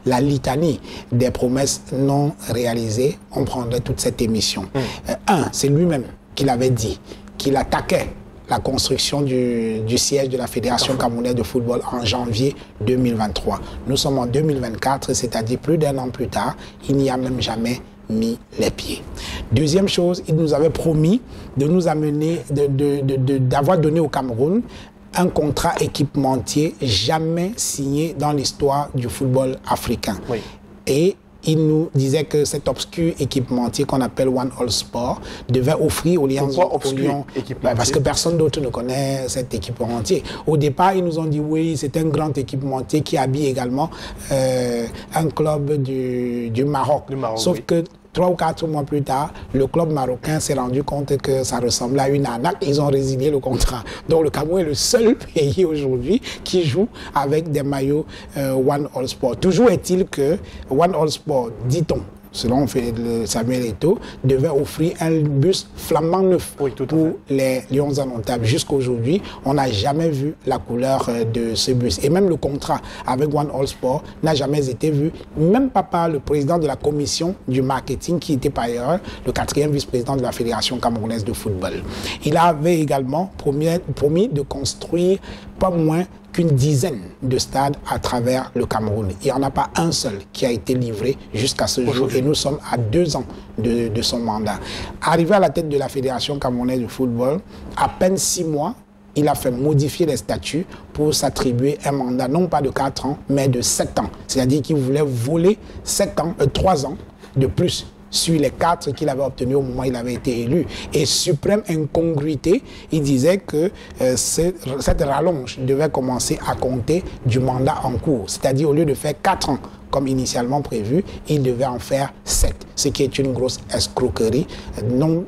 la litanie des promesses non réalisées, on prendrait toute cette émission. C'est lui-même qui l'avait dit, qu'il attaquait la construction du siège de la Fédération camerounaise de football en janvier 2023. Nous sommes en 2024, c'est-à-dire plus d'un an plus tard, il n'y a même jamais mis les pieds. Deuxième chose, il nous avait promis de nous amener, d'avoir donné au Cameroun un contrat équipementier jamais signé dans l'histoire du football africain. Et il nous disait que cet obscur équipementier qu'on appelle One All Sport devait offrir aux Lions. Parce que personne d'autre ne connaît cet équipementier. Au départ, ils nous ont dit oui, c'est un grand équipementier qui habille également un club du Maroc. Sauf que 3 ou 4 mois plus tard, le club marocain s'est rendu compte que ça ressemblait à une arnaque. Ils ont résilié le contrat. Donc le Cameroun est le seul pays aujourd'hui qui joue avec des maillots One All Sport. Toujours est-il que One All Sport, dit-on, selon Samuel Eto'o, devait offrir un bus flambant neuf pour les Lions indomptables. Jusqu'à aujourd'hui, on n'a jamais vu la couleur de ce bus. Et même le contrat avec One All Sport n'a jamais été vu, même pas par le président de la commission du marketing, qui était par ailleurs le 4e vice-président de la Fédération camerounaise de football. Il avait également promis de construire pas moins qu'une dizaine de stades à travers le Cameroun. Il n'y en a pas un seul qui a été livré jusqu'à ce jour, et nous sommes à 2 ans de son mandat. Arrivé à la tête de la Fédération camerounaise de football, à peine 6 mois, il a fait modifier les statuts pour s'attribuer un mandat non pas de 4 ans, mais de 7 ans. C'est-à-dire qu'il voulait voler 3 ans de plus sur les 4 qu'il avait obtenus au moment où il avait été élu. Et suprême incongruité, il disait que cette rallonge devait commencer à compter du mandat en cours. C'est-à-dire, au lieu de faire 4 ans comme initialement prévu, il devait en faire 7. Ce qui est une grosse escroquerie, non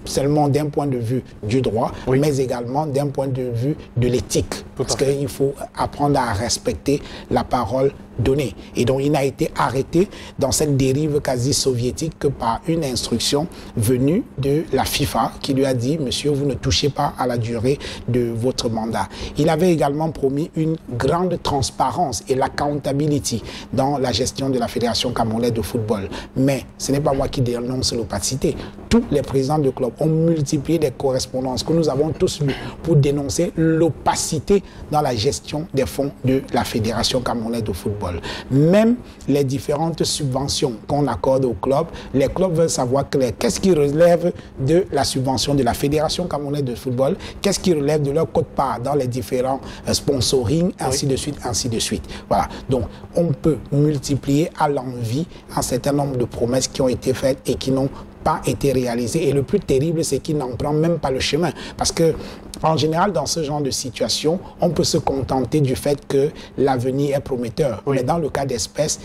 seulement d'un point de vue du droit, mais également d'un point de vue de l'éthique. Parce qu'il faut apprendre à respecter la parole donnée. Et donc, il n'a été arrêté dans cette dérive quasi soviétique que par une instruction venue de la FIFA qui lui a dit « Monsieur, vous ne touchez pas à la durée de votre mandat ». Il avait également promis une grande transparence et l'accountability dans la gestion de la Fédération camerounaise de football. Mais ce n'est pas moi qui dénonce l'opacité. Tous les présidents de clubs ont multiplié des correspondances que nous avons tous lues pour dénoncer l'opacité dans la gestion des fonds de la Fédération camerounaise de football. Même les différentes subventions qu'on accorde aux clubs, les clubs veulent savoir qu'est-ce qui relève de la subvention de la Fédération camerounaise de football, qu'est-ce qui relève de leur quote-part dans les différents sponsoring, ainsi de suite, ainsi de suite. Voilà. Donc, on peut multiplier à l'envi un certain nombre de promesses qui ont été faites et qui n'ont pas été réalisées. Et le plus terrible, c'est qu'il n'en prend même pas le chemin. Parce que, en général, dans ce genre de situation, on peut se contenter du fait que l'avenir est prometteur. Mais dans le cas d'espèce,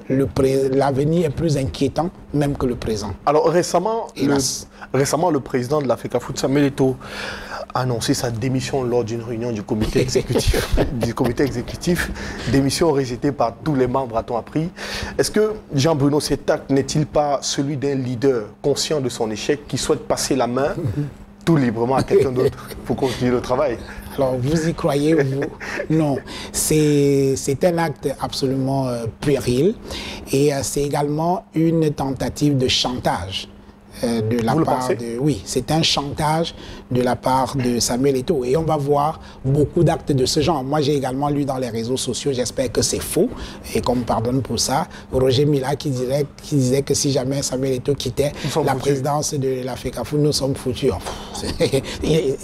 l'avenir est plus inquiétant même que le présent. Alors récemment, le président de la FECAFOOT, Samuel Eto'o, a annoncé sa démission lors d'une réunion du comité exécutif. Démission rejetée par tous les membres, a-t-on appris. Est-ce que Jean-Bruno, cet acte n'est-il pas celui d'un leader conscient de son échec qui souhaite passer la main tout librement à quelqu'un d'autre pour continuer le travail? Alors, vous y croyez, vous? Non. C'est un acte absolument puéril, et c'est également une tentative de chantage. De la part de, oui, c'est un chantage de la part de Samuel Eto'o. Et on va voir beaucoup d'actes de ce genre. Moi, j'ai également lu dans les réseaux sociaux, j'espère que c'est faux, et qu'on me pardonne pour ça, Roger Mila qui disait que si jamais Samuel Eto'o quittait la présidence de la FECAFOOT, nous sommes foutus.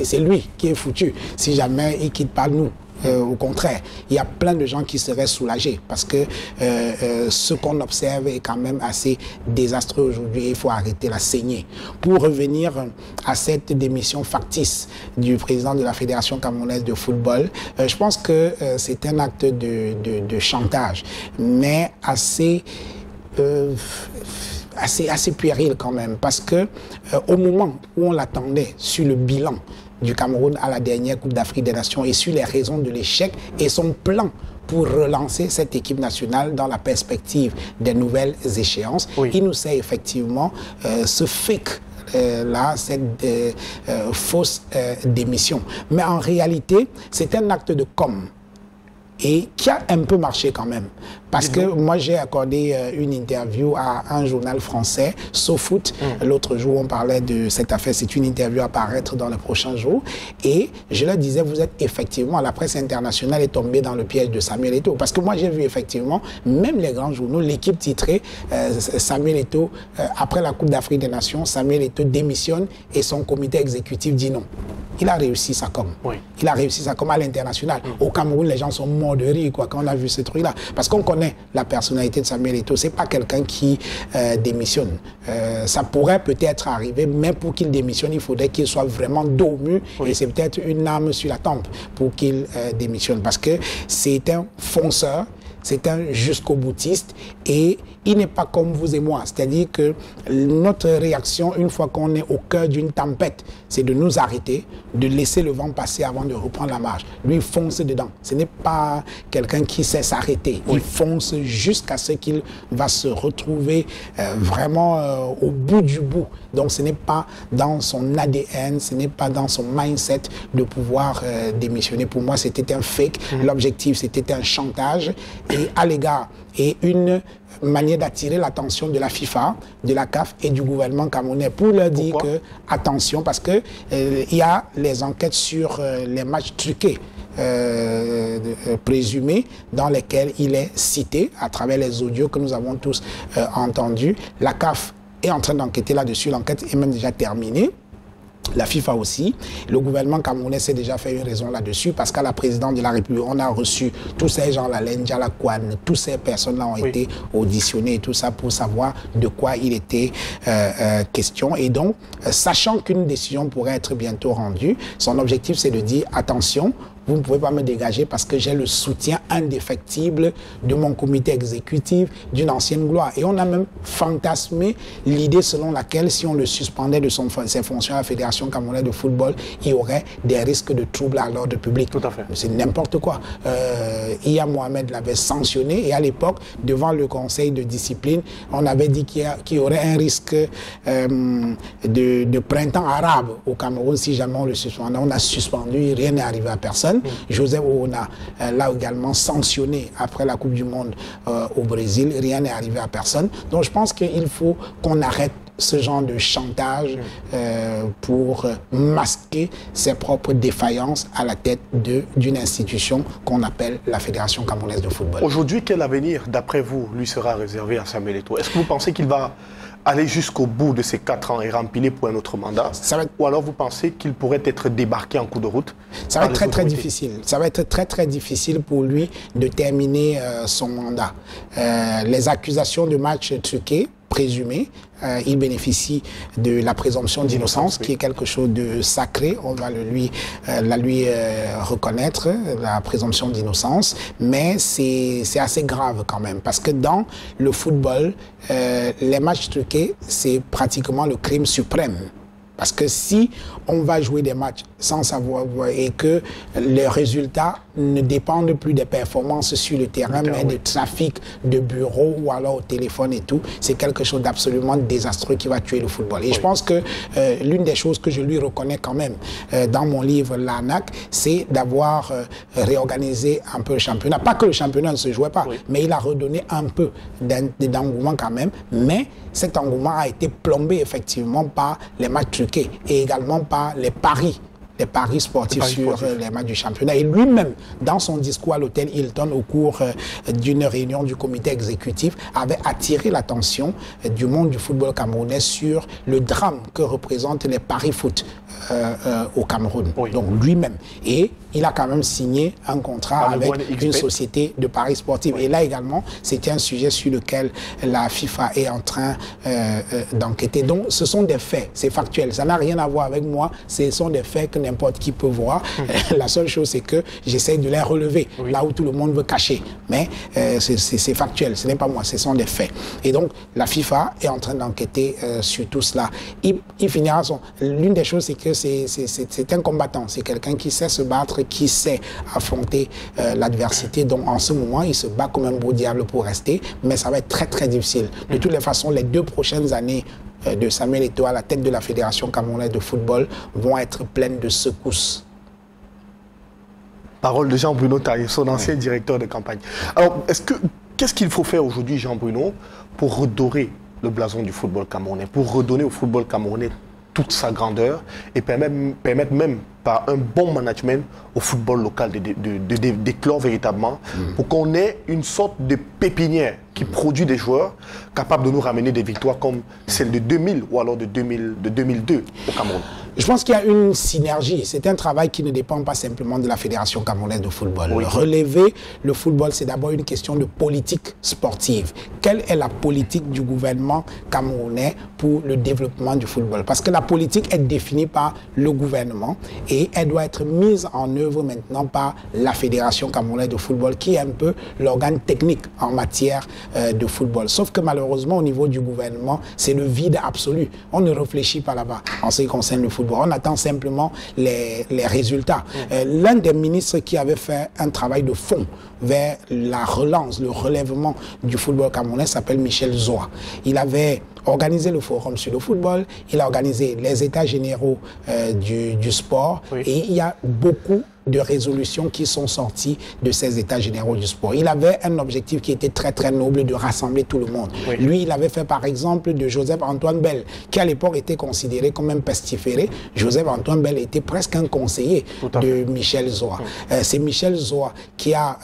C'est lui qui est foutu, si jamais il ne quitte pas nous. Au contraire, il y a plein de gens qui seraient soulagés parce que ce qu'on observe est quand même assez désastreux aujourd'hui. Il faut arrêter la saignée. Pour revenir à cette démission factice du président de la Fédération camerounaise de football, je pense que c'est un acte de chantage, mais assez puéril quand même, parce que au moment où on l'attendait sur le bilan du Cameroun à la dernière Coupe d'Afrique des Nations et sur les raisons de l'échec et son plan pour relancer cette équipe nationale dans la perspective des nouvelles échéances, il nous sait effectivement ce fake là cette fausse démission. Mais en réalité, c'est un acte de com' et qui a un peu marché quand même. Parce que moi, j'ai accordé une interview à un journal français, SoFoot. L'autre jour, on parlait de cette affaire. C'est une interview à paraître dans les prochains jours. Et je leur disais, vous êtes effectivement, la presse internationale est tombée dans le piège de Samuel Eto'o. Parce que moi, j'ai vu effectivement, même les grands journaux, l'équipe titrée, Samuel Eto'o, après la Coupe d'Afrique des Nations, Samuel Eto'o démissionne et son comité exécutif dit non. Il a réussi sa com. Oui. Il a réussi sa com à l'international. Au Cameroun, les gens sont morts de rire quand on a vu ce truc-là. Parce qu'on connaît la personnalité de Samuel Eto'o. C'est pas quelqu'un qui démissionne. Ça pourrait peut-être arriver, mais pour qu'il démissionne, il faudrait qu'il soit vraiment dos au mur. Oui. Et c'est peut-être une arme sur la tempe pour qu'il démissionne. Parce que c'est un fonceur. C'est un jusqu'au boutiste et il n'est pas comme vous et moi. C'est-à-dire que notre réaction, une fois qu'on est au cœur d'une tempête, c'est de nous arrêter, de laisser le vent passer avant de reprendre la marche. Lui, il fonce dedans. Ce n'est pas quelqu'un qui sait s'arrêter. Oui. Il fonce jusqu'à ce qu'il va se retrouver vraiment au bout du bout. Donc, ce n'est pas dans son ADN, ce n'est pas dans son mindset de pouvoir démissionner. Pour moi, c'était un fake. L'objectif, c'était un chantage. Et à l'égard, et une manière d'attirer l'attention de la FIFA, de la CAF et du gouvernement camerounais pour leur dire que, attention, parce que il y a les enquêtes sur les matchs truqués présumés dans lesquels il est cité à travers les audios que nous avons tous entendus. La CAF est en train d'enquêter là-dessus, l'enquête est même déjà terminée. La FIFA aussi. Le gouvernement camerounais s'est déjà fait une raison là-dessus parce qu'à la présidente de la République, on a reçu tous ces gens-là, Ndjala Kouane, toutes ces personnes-là ont été auditionnées et tout ça pour savoir de quoi il était question. Et donc, sachant qu'une décision pourrait être bientôt rendue, son objectif c'est de dire attention, vous ne pouvez pas me dégager parce que j'ai le soutien indéfectible de mon comité exécutif, d'une ancienne gloire. Et on a même fantasmé l'idée selon laquelle si on le suspendait de ses fonctions à la Fédération camerounaise de football, il y aurait des risques de troubles à l'ordre public. Tout à fait. C'est n'importe quoi. Ia Mohamed l'avait sanctionné et à l'époque, devant le conseil de discipline, on avait dit qu'il y aurait un risque de printemps arabe au Cameroun si jamais on le suspendait. On a suspendu, rien n'est arrivé à personne. Joseph Oona l'a également sanctionné après la Coupe du Monde au Brésil. Rien n'est arrivé à personne. Donc je pense qu'il faut qu'on arrête ce genre de chantage pour masquer ses propres défaillances à la tête d'une institution qu'on appelle la Fédération camerounaise de football. Aujourd'hui, quel avenir, d'après vous, lui sera réservé à Samuel Eto'o? Est-ce que vous pensez qu'il va aller jusqu'au bout de ces 4 ans et remplir pour un autre mandat? Ou alors vous pensez qu'il pourrait être débarqué en cours de route? Ça va être très très difficile. Ça va être très très difficile pour lui de terminer son mandat. Les accusations de matchs truqués, présumés, il bénéficie de la présomption d'innocence, qui est quelque chose de sacré. On va la lui reconnaître, la présomption d'innocence. Mais c'est assez grave quand même, parce que dans le football, les matchs truqués, c'est pratiquement le crime suprême. Parce que si on va jouer des matchs sans savoir et que les résultats ne dépendent plus des performances sur le terrain, mais du trafic de bureau ou alors au téléphone et tout, c'est quelque chose d'absolument désastreux qui va tuer le football. Et je pense que l'une des choses que je lui reconnais quand même dans mon livre L'Arnaque, c'est d'avoir réorganisé un peu le championnat. Pas que le championnat ne se jouait pas, mais il a redonné un peu d'engouement quand même. Mais cet engouement a été plombé effectivement par les matchs truqués et également par les paris sportifs sur les matchs du championnat. Et lui-même, dans son discours à l'hôtel Hilton, au cours d'une réunion du comité exécutif, avait attiré l'attention du monde du football camerounais sur le drame que représentent les paris foot au Cameroun. Donc lui-même. Et il a quand même signé un contrat avec une société de paris sportifs. Et là également, c'était un sujet sur lequel la FIFA est en train d'enquêter. Donc ce sont des faits, c'est factuel. Ça n'a rien à voir avec moi, ce sont des faits que n'importe qui peut voir. La seule chose, c'est que j'essaie de les relever, là où tout le monde veut cacher. Mais c'est factuel, ce n'est pas moi, ce sont des faits. Et donc, la FIFA est en train d'enquêter sur tout cela. Il finira son... L'une des choses, c'est que c'est un combattant, c'est quelqu'un qui sait se battre, qui sait affronter l'adversité. Donc, en ce moment, il se bat comme un beau diable pour rester, mais ça va être très, très difficile. De toutes les façons, les 2 prochaines années de Samuel Eto'o à la tête de la Fédération camerounaise de football vont être pleines de secousses. Parole de Jean-Bruno Taillé, son ancien directeur de campagne. Alors, qu'est-ce qu'il faut faire aujourd'hui, Jean-Bruno, pour redorer le blason du football camerounais, pour redonner au football camerounais toute sa grandeur et permettre même par un bon management au football local d'éclore véritablement pour qu'on ait une sorte de pépinière qui produit des joueurs capables de nous ramener des victoires comme celle de 2000 ou alors de 2002 au Cameroun. Je pense qu'il y a une synergie. C'est un travail qui ne dépend pas simplement de la Fédération camerounaise de football. Oui. Relever le football, c'est d'abord une question de politique sportive. Quelle est la politique du gouvernement camerounais pour le développement du football? Parce que la politique est définie par le gouvernement et elle doit être mise en œuvre maintenant par la Fédération camerounaise de football, qui est un peu l'organe technique en matière de football. Sauf que malheureusement, au niveau du gouvernement, c'est le vide absolu. On ne réfléchit pas là-bas en ce qui concerne le football. On attend simplement les résultats. L'un des ministres qui avait fait un travail de fond vers la relance, le relèvement du football camerounais s'appelle Michel Zoa. Il avait organisé le forum sur le football, il a organisé les états généraux du sport, et il y a beaucoup de résolutions qui sont sorties de ces états généraux du sport. Il avait un objectif qui était très très noble, de rassembler tout le monde. Oui. Lui, il avait fait par exemple de Joseph-Antoine Bell, qui à l'époque était considéré comme un pestiféré. Joseph-Antoine Bell était presque un conseiller de Michel Zoa. C'est Michel Zoa qui a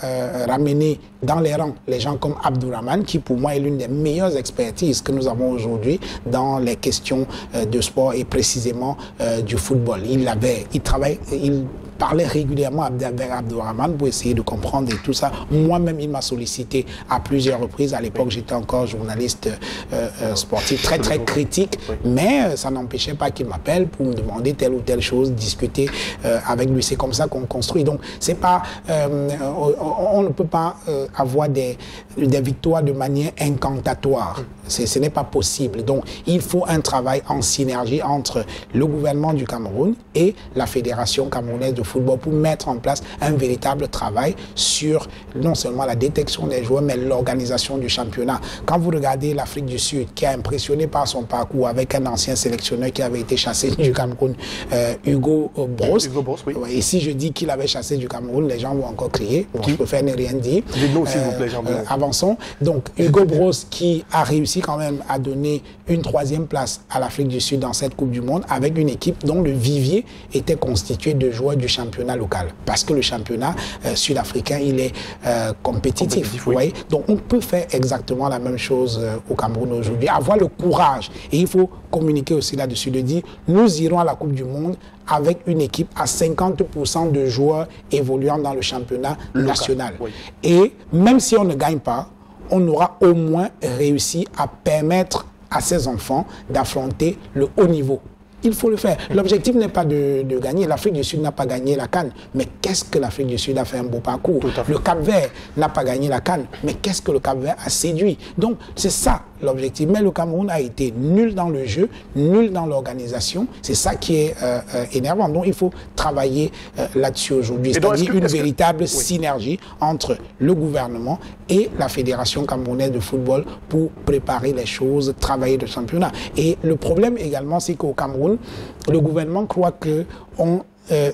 ramené dans les rangs les gens comme Abdourahmane, qui pour moi est l'une des meilleures expertises que nous avons aujourd'hui dans les questions de sport et précisément du football. Il parlait régulièrement avec Abdourahmane pour essayer de comprendre et tout ça. Moi-même, il m'a sollicité à plusieurs reprises. À l'époque, j'étais encore journaliste sportif, très très critique, mais ça n'empêchait pas qu'il m'appelle pour me demander telle ou telle chose, discuter avec lui. C'est comme ça qu'on construit. Donc, c'est pas, on ne peut pas avoir des victoires de manière incantatoire. Ce n'est pas possible. Donc, il faut un travail en synergie entre le gouvernement du Cameroun et la Fédération camerounaise de football pour mettre en place un véritable travail sur non seulement la détection des joueurs, mais l'organisation du championnat. Quand vous regardez l'Afrique du Sud, qui a impressionné par son parcours avec un ancien sélectionneur qui avait été chassé du Cameroun, Hugo Broos. Hugo Broos, oui. Et si je dis qu'il avait chassé du Cameroun, les gens vont encore crier. Bon, je préfère ne rien dire. Dites-nous, s'il vous plaît, Jean. Avançons. Donc, Hugo Broos qui a réussi quand même à donner une 3e place à l'Afrique du Sud dans cette Coupe du Monde avec une équipe dont le vivier était constitué de joueurs du championnat local. Parce que le championnat sud-africain, il est compétitif. Vous voyez? Donc, on peut faire exactement la même chose au Cameroun aujourd'hui. Avoir le courage. Et il faut communiquer aussi là-dessus, de dire, nous irons à la Coupe du Monde avec une équipe à 50% de joueurs évoluant dans le championnat national. Oui. Et même si on ne gagne pas, on aura au moins réussi à permettre à ces enfants d'affronter le haut niveau. Il faut le faire. L'objectif n'est pas de gagner. L'Afrique du Sud n'a pas gagné la CAN. Mais qu'est-ce que l'Afrique du Sud a fait un beau parcours? Le Cap-Vert n'a pas gagné la CAN. Mais qu'est-ce que le Cap-Vert a séduit? Donc, c'est ça l'objectif. Mais le Cameroun a été nul dans le jeu, nul dans l'organisation. C'est ça qui est énervant. Donc, il faut travailler là-dessus aujourd'hui. C'est-à-dire une véritable synergie entre le gouvernement et la Fédération camerounaise de football pour préparer les choses, travailler le championnat. Et le problème également, c'est qu'au Cameroun, le gouvernement croit qu'on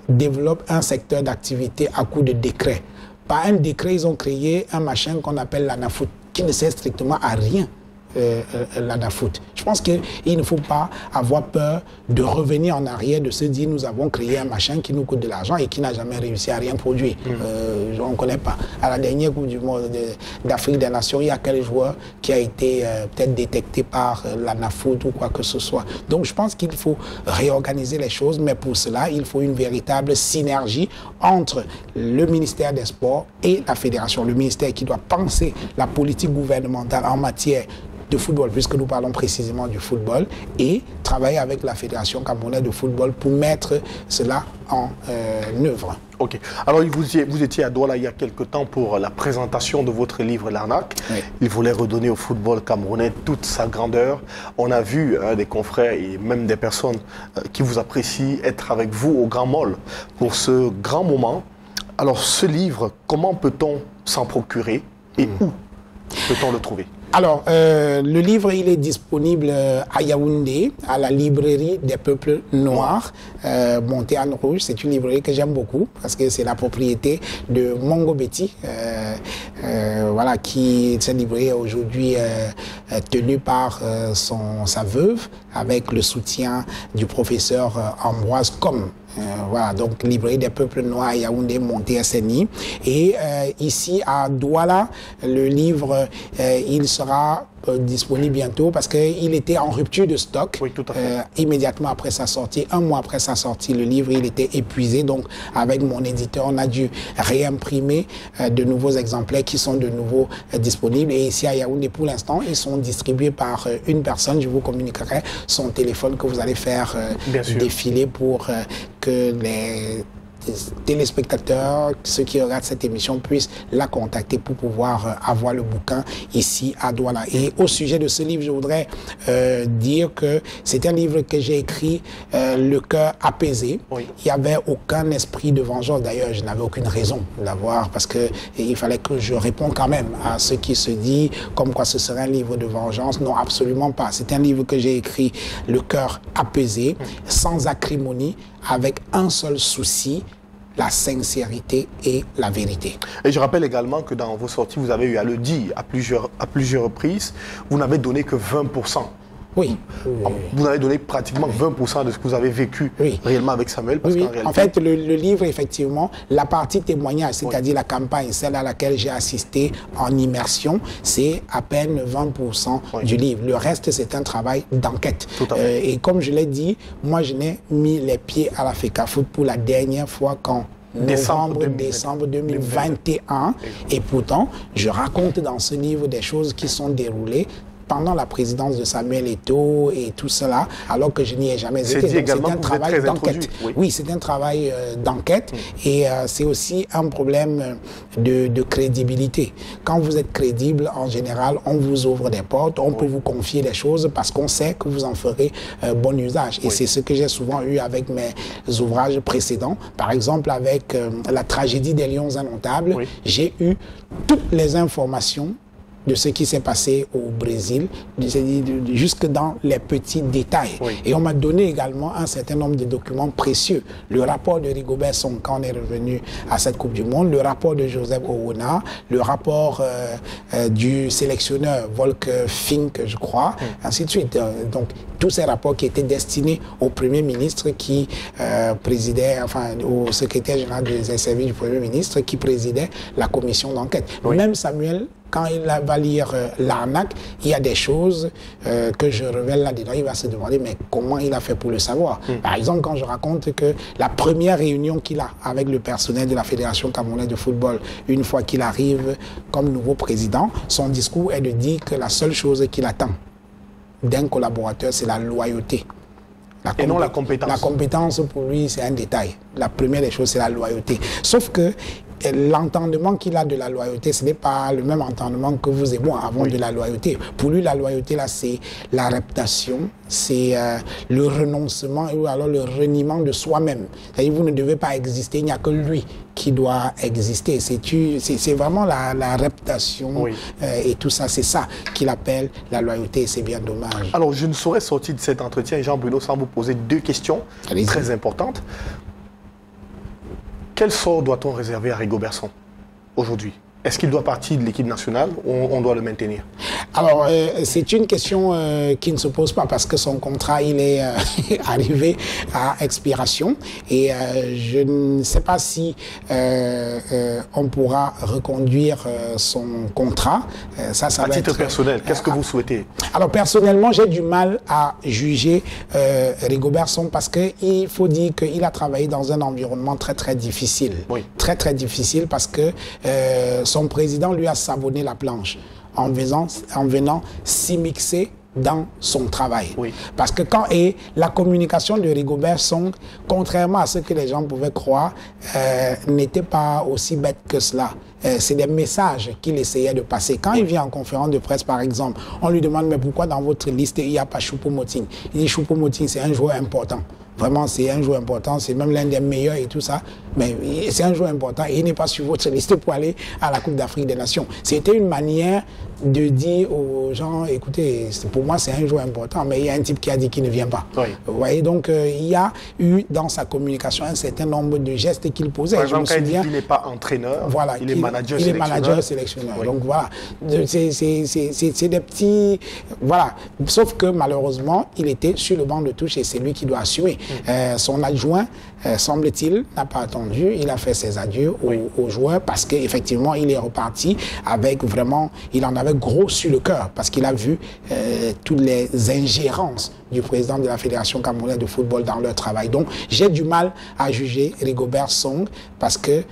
développe un secteur d'activité à coup de décret. Par un décret, ils ont créé un machin qu'on appelle l'ANAFOOT, qui ne sert strictement à rien. l'ANAFOOT. Je pense qu'il ne faut pas avoir peur de revenir en arrière, de se dire nous avons créé un machin qui nous coûte de l'argent et qui n'a jamais réussi à rien produire. On ne connaît pas. À la dernière Coupe du Monde d'Afrique des Nations, il y a quel joueur qui a été peut-être détecté par l'ANAFOOT ou quoi que ce soit. Donc je pense qu'il faut réorganiser les choses, mais pour cela, il faut une véritable synergie entre le ministère des Sports et la fédération. Le ministère qui doit penser la politique gouvernementale en matière de football, puisque nous parlons précisément du football, et travailler avec la Fédération camerounaise de football pour mettre cela en œuvre. Ok. Alors, vous étiez à Douala il y a quelque temps pour la présentation de votre livre L'Arnaque. Oui. Il voulait redonner au football camerounais toute sa grandeur. On a vu des confrères et même des personnes qui vous apprécient être avec vous au Grand Mall pour ce grand moment. Alors, ce livre, comment peut-on s'en procurer et où peut-on le trouver ? Alors, le livre, il est disponible à Yaoundé, à la librairie des peuples noirs, Montagne Rouge. C'est une librairie que j'aime beaucoup parce que c'est la propriété de Mongo Betty. Voilà, cette librairie est aujourd'hui tenue par sa veuve avec le soutien du professeur Ambroise Comme. Voilà, donc librairie des peuples noirs à Yaoundé, Monté SNI. Et ici à Douala, le livre, il sera disponible bientôt parce qu'il était en rupture de stock. Oui, tout à fait. Immédiatement après sa sortie, un mois après sa sortie, le livre il était épuisé. Donc avec mon éditeur, on a dû réimprimer de nouveaux exemplaires qui sont de nouveau disponibles. Et ici à Yaoundé, pour l'instant, ils sont distribués par une personne. Je vous communiquerai son téléphone que vous allez faire défiler pour que les téléspectateurs, ceux qui regardent cette émission, puissent la contacter pour pouvoir avoir le bouquin ici à Douala. Et au sujet de ce livre, je voudrais dire que c'est un livre que j'ai écrit le cœur apaisé. Oui. Il n'y avait aucun esprit de vengeance. D'ailleurs, je n'avais aucune raison de l'avoir parce que il fallait que je réponde quand même à ce qui se dit comme quoi ce serait un livre de vengeance. Non, absolument pas. C'est un livre que j'ai écrit le cœur apaisé, sans acrimonie, avec un seul souci: la sincérité et la vérité. Et je rappelle également que dans vos sorties, vous avez eu à le dire à plusieurs reprises, vous n'avez donné que 20%. Oui. Vous n'avez donné pratiquement 20% de ce que vous avez vécu réellement avec Samuel. Parce qu'en réalité... En fait, le livre, effectivement, la partie témoignage, c'est-à-dire la campagne, celle à laquelle j'ai assisté en immersion, c'est à peine 20% du livre. Le reste, c'est un travail d'enquête. Et comme je l'ai dit, moi, je n'ai mis les pieds à la FECAFOOT pour la dernière fois quand décembre 2021. Et pourtant, je raconte dans ce livre des choses qui sont déroulées pendant la présidence de Samuel Eto'o et tout cela, alors que je n'y ai jamais été. C'est un travail d'enquête. Oui, c'est un travail d'enquête et c'est aussi un problème de crédibilité. Quand vous êtes crédible, en général, on vous ouvre des portes, on peut vous confier des choses parce qu'on sait que vous en ferez bon usage. Et c'est ce que j'ai souvent eu avec mes ouvrages précédents. Par exemple, avec la tragédie des Lions indomptables, j'ai eu toutes les informations de ce qui s'est passé au Brésil, jusque dans les petits détails. Et on m'a donné également un certain nombre de documents précieux. Le rapport de Rigobert Song, quand on est revenu à cette Coupe du Monde, le rapport de Joseph Owona, le rapport du sélectionneur Volk Fink, je crois, ainsi de suite. Donc, tous ces rapports qui étaient destinés au Premier ministre qui présidait, enfin, au secrétaire général des services du Premier ministre qui présidait la commission d'enquête. Même Samuel, quand il va lire l'arnaque, il y a des choses que je révèle là-dedans. Il va se demander, mais comment il a fait pour le savoir? Par exemple, quand je raconte que la première réunion qu'il a avec le personnel de la Fédération camerounaise de football, une fois qu'il arrive comme nouveau président, son discours est de dire que la seule chose qu'il attend d'un collaborateur, c'est la loyauté. Et non la compétence. La compétence, pour lui, c'est un détail. La première des choses, c'est la loyauté. Sauf que l'entendement qu'il a de la loyauté, ce n'est pas le même entendement que vous et moi avons de la loyauté. Pour lui, la loyauté, là, c'est la réputation, c'est le renoncement ou alors le reniement de soi-même. C'est-à-dire, vous ne devez pas exister, il n'y a que lui qui doit exister. C'est vraiment la réputation et tout ça, c'est ça qu'il appelle la loyauté et c'est bien dommage. Alors, je ne saurais sortir de cet entretien, Jean-Bruno, sans vous poser deux questions très importantes. Quel sort doit-on réserver à Rigobert Song aujourd'hui? Est-ce qu'il doit partir de l'équipe nationale ou on doit le maintenir? Alors, c'est une question qui ne se pose pas parce que son contrat, il est arrivé à expiration et je ne sais pas si on pourra reconduire son contrat. Ça à titre personnel, qu'est-ce que vous souhaitez? Alors, personnellement, j'ai du mal à juger Rigobert Song parce qu'il faut dire qu'il a travaillé dans un environnement très, très difficile. Très, très difficile parce que son président lui a savonné la planche en venant s'immiscer dans son travail. Parce que la communication de Rigobert Song, contrairement à ce que les gens pouvaient croire, n'était pas aussi bête que cela. C'est des messages qu'il essayait de passer. Quand il vient en conférence de presse, par exemple, on lui demande, mais pourquoi dans votre liste, il n'y a pas Choupo-Moting? Il dit, Choupo-Moting, c'est un joueur important. Vraiment, c'est un joueur important. C'est même l'un des meilleurs et tout ça. Mais c'est un joueur important et il n'est pas sur votre liste pour aller à la Coupe d'Afrique des Nations. C'était une manière de dire aux gens, écoutez, pour moi, c'est un joueur important, mais il y a un type qui a dit qu'il ne vient pas. Oui. Vous voyez, donc il y a eu dans sa communication un certain nombre de gestes qu'il posait. Par exemple, je me souviens, il n'est pas entraîneur, voilà, il est manager il est sélectionneur. manager sélectionneur. Oui. Donc voilà, c'est des petits... Voilà, sauf que malheureusement, il était sur le banc de touche et c'est lui qui doit assumer. Son adjoint, semble-t-il, n'a pas attendu. Il a fait ses adieux aux joueurs parce qu'effectivement, il est reparti avec vraiment... Il en avait gros sur le cœur parce qu'il a vu toutes les ingérences du président de la Fédération camerounaise de football dans leur travail. Donc, j'ai du mal à juger Rigobert Song parce que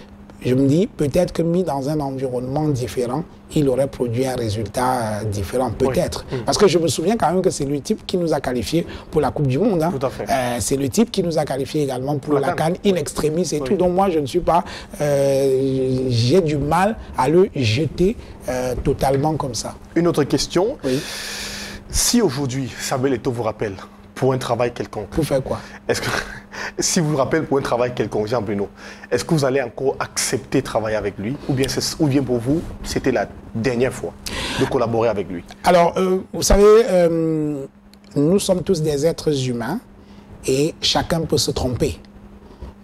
je me dis, peut-être que mis dans un environnement différent, il aurait produit un résultat différent, peut-être. Oui. Parce que je me souviens quand même que c'est le type qui nous a qualifiés pour la Coupe du Monde. Hein. Tout à fait. C'est le type qui nous a qualifiés également pour la CAN in extremis et tout. Donc moi, je ne suis pas... j'ai du mal à le jeter totalement comme ça. Une autre question. Oui. Si aujourd'hui, Samuel Eto'o vous rappelle pour un travail quelconque... Pour faire quoi? Est-ce que... Si vous rappelle pour un travail quelconque, Jean-Bruno, est-ce que vous allez encore accepter de travailler avec lui ou bien pour vous, c'était la dernière fois de collaborer avec lui? Alors, vous savez, nous sommes tous des êtres humains et chacun peut se tromper.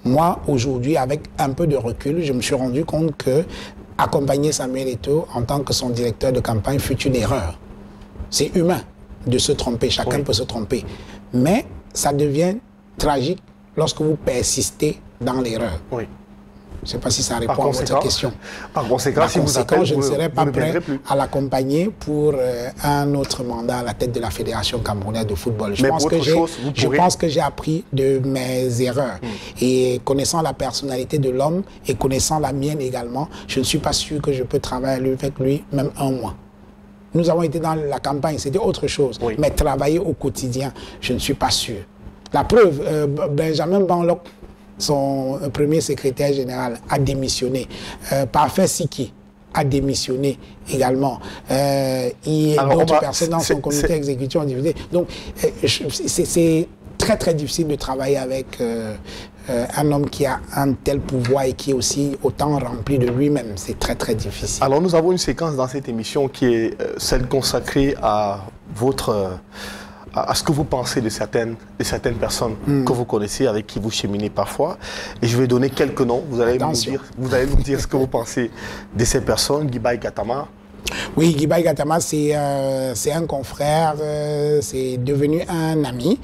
Moi, aujourd'hui, avec un peu de recul, je me suis rendu compte que accompagner Samuel Eto'o en tant que son directeur de campagne fut une erreur. C'est humain de se tromper, chacun peut se tromper. Mais ça devient tragique lorsque vous persistez dans l'erreur. Oui. Je ne sais pas si ça répond à votre question. Par conséquent, si vous appelez, je ne serais pas prêt plus à l'accompagner pour un autre mandat à la tête de la Fédération camerounaise de football. Je pense que j'ai appris de mes erreurs. Et connaissant la personnalité de l'homme et connaissant la mienne également, je ne suis pas sûr que je peux travailler avec lui même un mois. Nous avons été dans la campagne, c'était autre chose. Oui. Mais travailler au quotidien, je ne suis pas sûr. La preuve, Benjamin Banlok, son premier secrétaire général, a démissionné. Parfait Siki a démissionné également. Il y a d'autres personnes dans son comité exécutif ont divisé. Donc, c'est très très difficile de travailler avec un homme qui a un tel pouvoir et qui est aussi autant rempli de lui-même. C'est très très difficile. Alors nous avons une séquence dans cette émission qui est celle consacrée à à ce que vous pensez de certaines personnes que vous connaissez, avec qui vous cheminez parfois. Et je vais donner quelques noms. Vous allez nous dire ce que vous pensez de ces personnes. Guibaï Gatama. Oui, Guibaï Gatama, c'est un confrère, c'est devenu un ami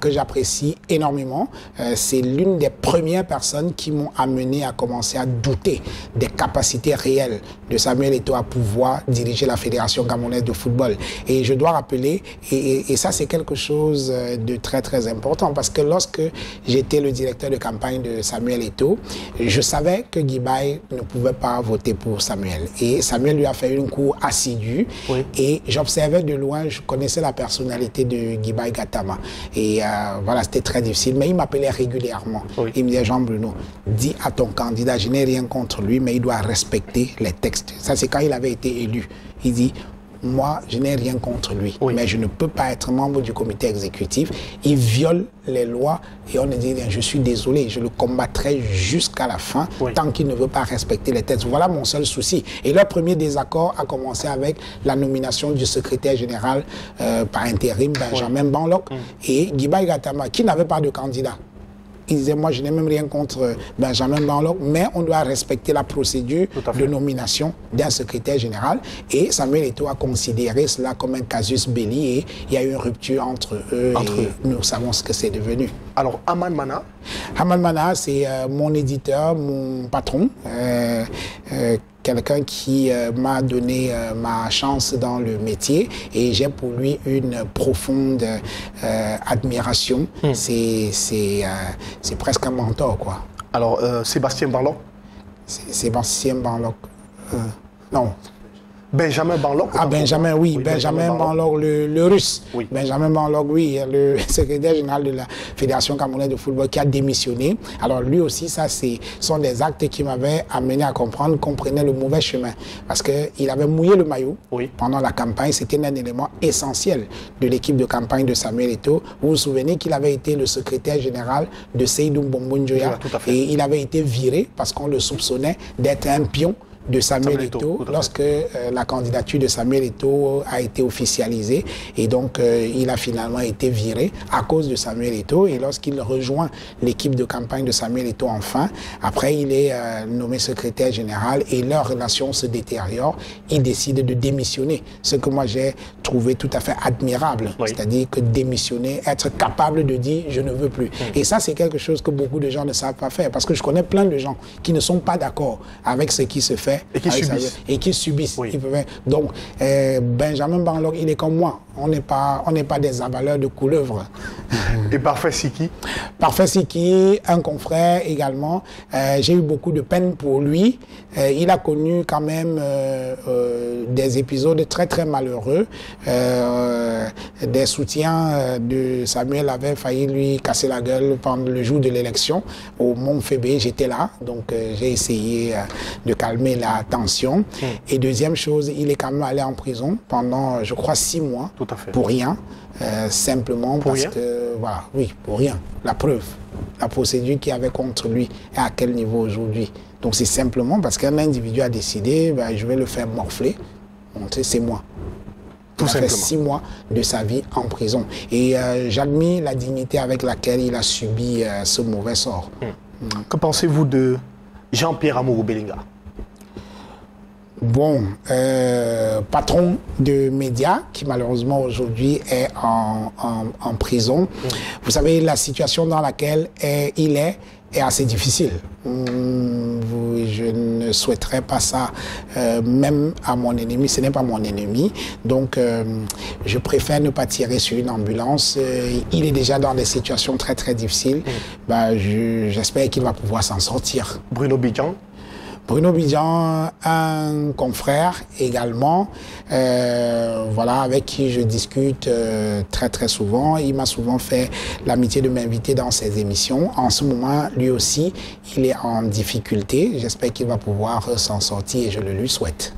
que j'apprécie énormément. C'est l'une des premières personnes qui m'ont amené à commencer à douter des capacités réelles de Samuel Eto'o à pouvoir diriger la Fédération camerounaise de football. Et je dois rappeler, et ça c'est quelque chose de très très important, parce que lorsque j'étais le directeur de campagne de Samuel Eto'o, je savais que Guibaï ne pouvait pas voter pour Samuel. Et Samuel lui a fait une cour assidue et j'observais de loin, je connaissais la personnalité de Guibaï Gatama. Et voilà, c'était très difficile, mais il m'appelait régulièrement. Il me disait, Jean-Bruno, dis à ton candidat, je n'ai rien contre lui, mais il doit respecter les textes. Ça, c'est quand il avait été élu. Il dit, moi, je n'ai rien contre lui, mais je ne peux pas être membre du comité exécutif. Il viole les lois et on ne dit rien. Je suis désolé, je le combattrai jusqu'à la fin tant qu'il ne veut pas respecter les textes. Voilà mon seul souci. Et leur premier désaccord a commencé avec la nomination du secrétaire général par intérim, Benjamin Banlok, et Guibaï Gatama, qui n'avait pas de candidat. Il disait, moi, je n'ai même rien contre Benjamin Banlok, mais on doit respecter la procédure de nomination d'un secrétaire général. Et Samuel Eto'o a considéré cela comme un casus belli et il y a eu une rupture entre eux. Nous savons ce que c'est devenu. Alors, Aman Mana? Aman Mana, c'est mon éditeur, mon patron. Quelqu'un qui m'a donné ma chance dans le métier et j'ai pour lui une profonde admiration. C'est presque un mentor, quoi. Alors, Sébastien Banlok? Sébastien Banlok, non. Benjamin Banlok. Ah, Benjamin, oui, Benjamin Banlok, le russe. Oui. Benjamin Banlok, oui, le secrétaire général de la Fédération camerounaise de football qui a démissionné. Alors lui aussi, ça, sont des actes qui m'avaient amené à comprendre qu'on prenait le mauvais chemin. Parce qu'il avait mouillé le maillot pendant la campagne. C'était un élément essentiel de l'équipe de campagne de Samuel Eto'o. Vous vous souvenez qu'il avait été le secrétaire général de Seydou Mbongo-Njoya et il avait été viré parce qu'on le soupçonnait d'être un pion de Samuel Eto'o lorsque la candidature de Samuel Eto'o a été officialisée et donc il a finalement été viré à cause de Samuel Eto'o et lorsqu'il rejoint l'équipe de campagne de Samuel Eto'o enfin, après il est nommé secrétaire général et leur relation se détériore, il décide de démissionner, ce que moi j'ai trouvé tout à fait admirable, c'est-à-dire que démissionner, être capable de dire je ne veux plus. Et ça c'est quelque chose que beaucoup de gens ne savent pas faire parce que je connais plein de gens qui ne sont pas d'accord avec ce qui se fait et qui subissent. Donc, Benjamin Banlok, il est comme moi. On n'est pas des avaleurs de couleuvres. Et Parfait Siki? Parfait Siki, un confrère également. J'ai eu beaucoup de peine pour lui. Il a connu quand même des épisodes très très malheureux. Des soutiens de Samuel avaient failli lui casser la gueule pendant le jour de l'élection au Mont Fébé. J'étais là, donc j'ai essayé de calmer la tension. Et deuxième chose, il est quand même allé en prison pendant, je crois, 6 mois. Tout à fait. Pour rien. Simplement parce que, voilà, oui, pour rien. La preuve, la procédure qu'il y avait contre lui est à quel niveau aujourd'hui. Donc c'est simplement parce qu'un individu a décidé, je vais le faire morfler. C'est moi. Il a fait 6 mois de sa vie en prison. Et j'admire la dignité avec laquelle il a subi ce mauvais sort. Que pensez-vous de Jean-Pierre Amourou Belinga? Bon, patron de médias qui malheureusement aujourd'hui est en prison. Vous savez, la situation dans laquelle il est assez difficile. Je ne souhaiterais pas ça même à mon ennemi. Ce n'est pas mon ennemi. Donc, je préfère ne pas tirer sur une ambulance. Il est déjà dans des situations très très difficiles. J'espère qu'il va pouvoir s'en sortir. Bruno Bidjan? Bruno Bidjan, un confrère également, voilà, avec qui je discute très très souvent. Il m'a souvent fait l'amitié de m'inviter dans ses émissions. En ce moment, lui aussi, il est en difficulté. J'espère qu'il va pouvoir s'en sortir et je le lui souhaite.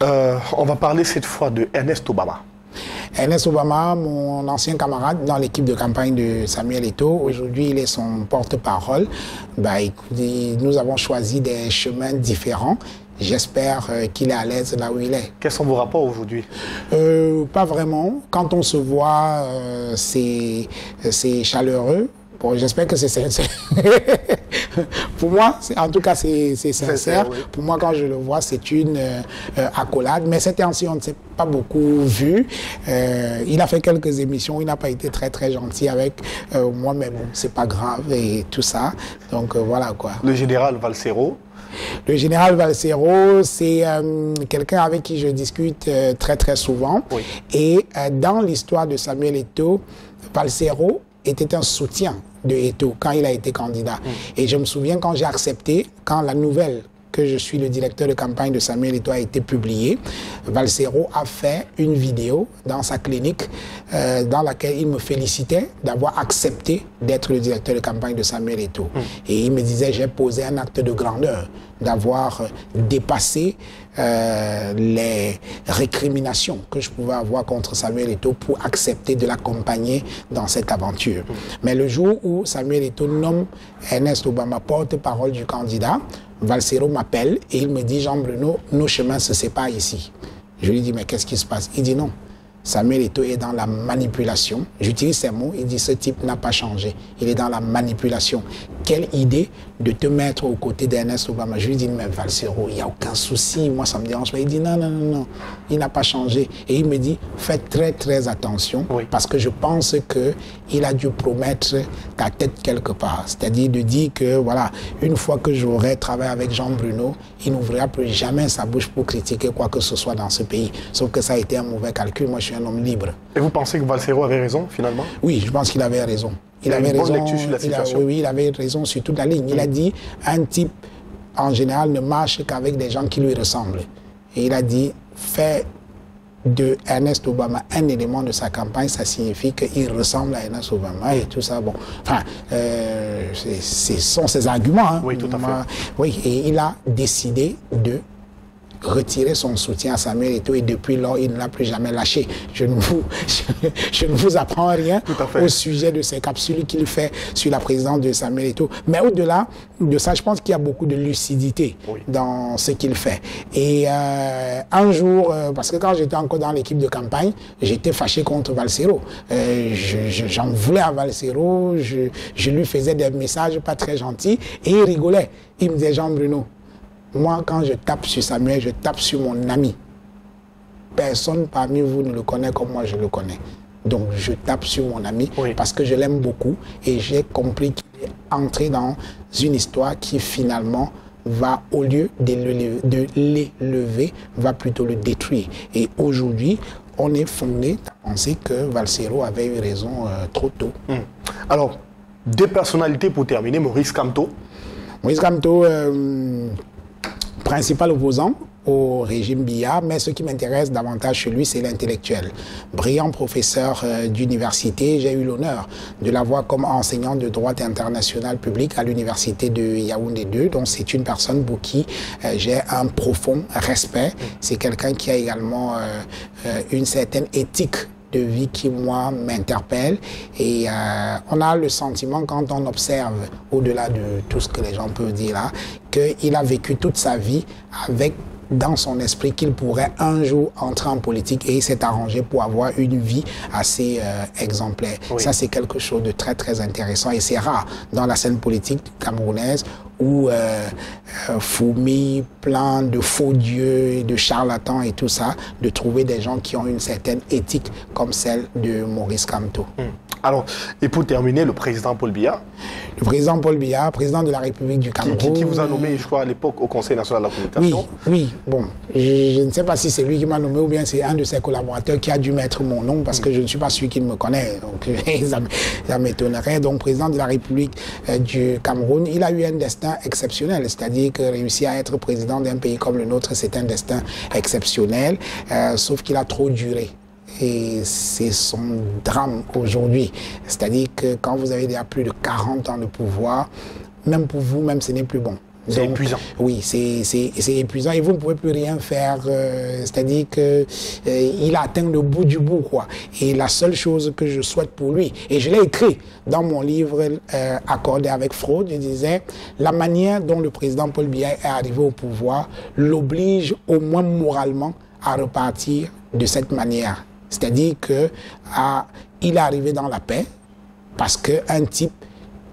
On va parler cette fois de Ernest Obama. Ernest Obama, mon ancien camarade dans l'équipe de campagne de Samuel Eto'o, aujourd'hui il est son porte-parole. Nous avons choisi des chemins différents. J'espère qu'il est à l'aise là où il est. Quels sont vos rapports aujourd'hui? Pas vraiment. Quand on se voit, c'est chaleureux. Bon, j'espère que c'est sincère. Pour moi, en tout cas, c'est sincère. Oui. Pour moi, quand je le vois, c'est une accolade. Mais ces temps-ci, on ne s'est pas beaucoup vu. Il a fait quelques émissions. Il n'a pas été très, très gentil avec moi, mais bon, c'est pas grave et tout ça. Donc, voilà quoi. Le général Valsero? Le général Valsero, c'est quelqu'un avec qui je discute très, très souvent. Oui. Et dans l'histoire de Samuel Eto'o, Valsero était un soutien de Eto'o quand il a été candidat. Et je me souviens quand j'ai accepté, quand la nouvelle que je suis le directeur de campagne de Samuel Eto'o a été publiée, Valsero a fait une vidéo dans sa clinique dans laquelle il me félicitait d'avoir accepté d'être le directeur de campagne de Samuel Eto'o. Et il me disait, j'ai posé un acte de grandeur d'avoir dépassé les récriminations que je pouvais avoir contre Samuel Eto'o pour accepter de l'accompagner dans cette aventure. Mais le jour où Samuel Eto'o nomme Ernest Obama porte-parole du candidat, Valsero m'appelle et il me dit, Jean-Bruno, nos chemins se séparent ici. Je lui dis, mais qu'est-ce qui se passe? Il dit non. Samuel Eto'o est dans la manipulation. J'utilise ces mots, il dit ce type n'a pas changé. Il est dans la manipulation. Quelle idée de te mettre aux côtés d'Ernest Obama. Je lui dis, mais Valsero, il n'y a aucun souci, moi ça me dérange pas. Il dit non, non, non, non, il n'a pas changé. Et il me dit, faites très très attention, parce que je pense qu'il a dû promettre ta tête quelque part. C'est-à-dire de dire que voilà, une fois que j'aurai travaillé avec Jean-Bruno, il n'ouvrira plus jamais sa bouche pour critiquer quoi que ce soit dans ce pays. Sauf que ça a été un mauvais calcul. Moi, je suis un homme libre. Et vous pensez que Valsero avait raison, finalement? Oui, je pense qu'il avait raison. Il avait raison. Sur la situation. Oui, il avait raison sur toute la ligne. Il a dit, un type, en général, ne marche qu'avec des gens qui lui ressemblent. Et il a dit, fait de Ernest Obama un élément de sa campagne, ça signifie qu'il ressemble à Ernest Obama et tout ça. Bon, enfin, ce sont ses arguments. Hein. Oui, tout à fait. Oui, et il a décidé de retirer son soutien à Samuel Eto'o et depuis lors, il ne l'a plus jamais lâché. Je ne vous apprends rien au sujet de ces capsules qu'il fait sur la présidence de Samuel Eto'o. Mais au-delà de ça, je pense qu'il y a beaucoup de lucidité dans ce qu'il fait. Et un jour, parce que quand j'étais encore dans l'équipe de campagne, j'étais fâché contre Valsero. J'en voulais à Valsero, je lui faisais des messages pas très gentils et il rigolait. Il me disait, Jean-Bruno, moi, quand je tape sur Samuel, je tape sur mon ami. Personne parmi vous ne le connaît comme moi je le connais. Donc, je tape sur mon ami parce que je l'aime beaucoup et j'ai compris qu'il est entré dans une histoire qui finalement va, au lieu de l'élever, va plutôt le détruire. Et aujourd'hui, on est fondé à penser que Valsero avait eu raison trop tôt. Alors, deux personnalités pour terminer. Maurice Kamto. Maurice Kamto, principal opposant au régime Biya, mais ce qui m'intéresse davantage chez lui, c'est l'intellectuel. Brillant professeur d'université, j'ai eu l'honneur de l'avoir comme enseignant de droit international public à l'université de Yaoundé 2, donc c'est une personne pour qui j'ai un profond respect. C'est quelqu'un qui a également une certaine éthique de vie qui, moi, m'interpelle. Et on a le sentiment, quand on observe, au-delà de tout ce que les gens peuvent dire là, qu'il a vécu toute sa vie avec dans son esprit qu'il pourrait un jour entrer en politique et il s'est arrangé pour avoir une vie assez exemplaire. Ça, c'est quelque chose de très, très intéressant et c'est rare dans la scène politique camerounaise où fourmille plein de faux dieux et de charlatans et tout ça, de trouver des gens qui ont une certaine éthique comme celle de Maurice Kamto. Alors, et pour terminer, le président Paul Biya. Le président Paul Biya, président de la République du Cameroun. Qui vous a nommé, je crois, à l'époque au Conseil national de la communication. Oui, bon, je ne sais pas si c'est lui qui m'a nommé ou bien c'est un de ses collaborateurs qui a dû mettre mon nom parce que je ne suis pas celui qui me connaît, donc ça m'étonnerait. Donc, président de la République du Cameroun, il a eu un destin exceptionnel, c'est-à-dire que réussir à être président d'un pays comme le nôtre, c'est un destin exceptionnel, sauf qu'il a trop duré. Et c'est son drame aujourd'hui. C'est-à-dire que quand vous avez déjà plus de 40 ans de pouvoir, même pour vous, même ce n'est plus bon. C'est épuisant. Oui, c'est épuisant et vous ne pouvez plus rien faire. C'est-à-dire qu'il a atteint le bout du bout, quoi. Et la seule chose que je souhaite pour lui, et je l'ai écrit dans mon livre Accordé avec fraude, je disais, la manière dont le président Paul Biya est arrivé au pouvoir l'oblige au moins moralement à repartir de cette manière. C'est-à-dire qu'il est arrivé dans la paix parce qu'un type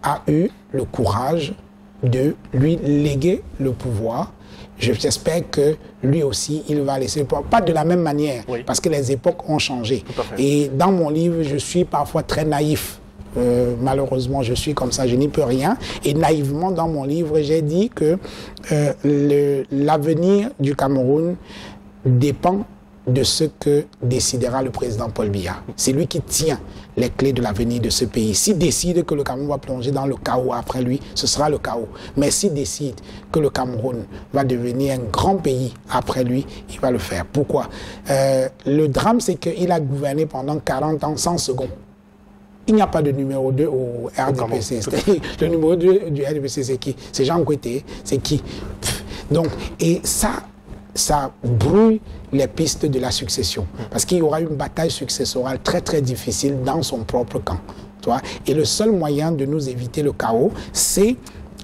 a eu le courage de lui léguer le pouvoir. J'espère que lui aussi, il va laisser le pouvoir. Pas de la même manière, parce que les époques ont changé. Et dans mon livre, je suis parfois très naïf. Malheureusement, je suis comme ça, je n'y peux rien. Et naïvement, dans mon livre, j'ai dit que l'avenir du Cameroun dépend de ce que décidera le président Paul Biya. C'est lui qui tient les clés de l'avenir de ce pays. S'il décide que le Cameroun va plonger dans le chaos après lui, ce sera le chaos. Mais s'il décide que le Cameroun va devenir un grand pays après lui, il va le faire. Pourquoi? Le drame, c'est qu'il a gouverné pendant 40 ans sans second. Il n'y a pas de numéro 2 au RDPC. Le numéro 2 du RDPC, c'est qui? C'est Jean Kouété. C'est qui? Donc, et ça brouille les pistes de la succession. Parce qu'il y aura une bataille successorale très très difficile dans son propre camp. Tu vois? Et le seul moyen de nous éviter le chaos, c'est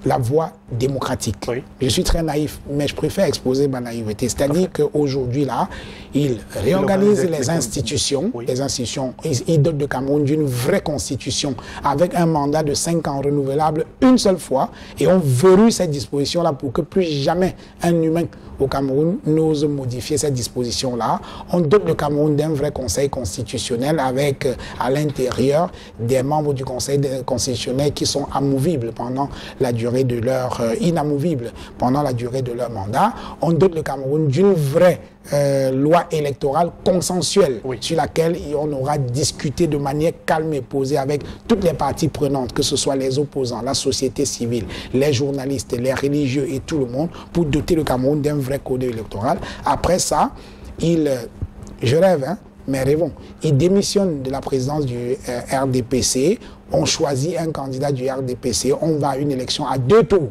la voie démocratique. Je suis très naïf, mais je préfère exposer ma naïveté. C'est-à-dire qu'aujourd'hui, là, il réorganise les institutions. Les institutions, il dote le Cameroun d'une vraie constitution avec un mandat de 5 ans renouvelable une seule fois. Et on verrouille cette disposition-là pour que plus jamais un humain au Cameroun n'ose modifier cette disposition-là. On dote le Cameroun d'un vrai conseil constitutionnel avec à l'intérieur des membres du conseil constitutionnel qui sont amovibles pendant la durée de leur inamovibles pendant la durée de leur mandat. On dote le Cameroun d'une vraie loi électorale consensuelle sur laquelle on aura discuté de manière calme et posée avec toutes les parties prenantes, que ce soit les opposants, la société civile, les journalistes, les religieux et tout le monde, pour doter le Cameroun d'un vrai code électoral. Après ça, je rêve, hein, mais rêvons, il démissionne de la présidence du RDPC, on choisit un candidat du RDPC, on va à une élection à 2 tours.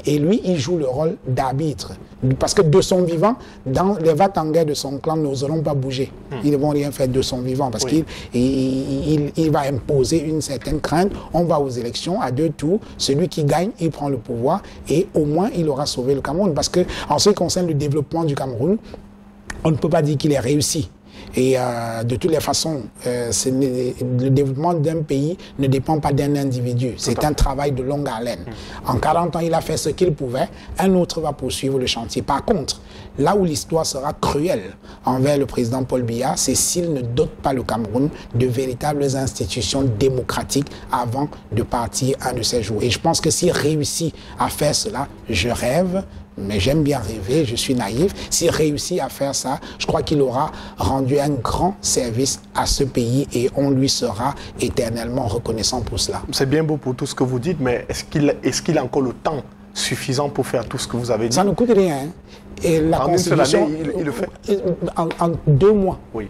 Et lui, il joue le rôle d'arbitre. Parce que de son vivant, dans les va-t-en-guerre de son clan n'oseront pas bouger. Ils ne vont rien faire de son vivant parce qu'il va imposer une certaine crainte. On va aux élections à 2 tours. Celui qui gagne, il prend le pouvoir et au moins, il aura sauvé le Cameroun. Parce que en ce qui concerne le développement du Cameroun, on ne peut pas dire qu'il est réussi. Et de toutes les façons, le développement d'un pays ne dépend pas d'un individu. C'est un travail de longue haleine. En 40 ans, il a fait ce qu'il pouvait. Un autre va poursuivre le chantier. Par contre, là où l'histoire sera cruelle envers le président Paul Biya, c'est s'il ne dote pas le Cameroun de véritables institutions démocratiques avant de partir un de ces jours. Et je pense que s'il réussit à faire cela, je rêve, mais j'aime bien rêver, je suis naïf. S'il réussit à faire ça, je crois qu'il aura rendu un grand service à ce pays et on lui sera éternellement reconnaissant pour cela. C'est bien beau pour tout ce que vous dites, mais est-ce qu'il a encore le temps suffisant pour faire tout ce que vous avez dit? Ça ne coûte rien. Hein. Et la Constitution, une seule année, il le fait en 2 mois. Oui.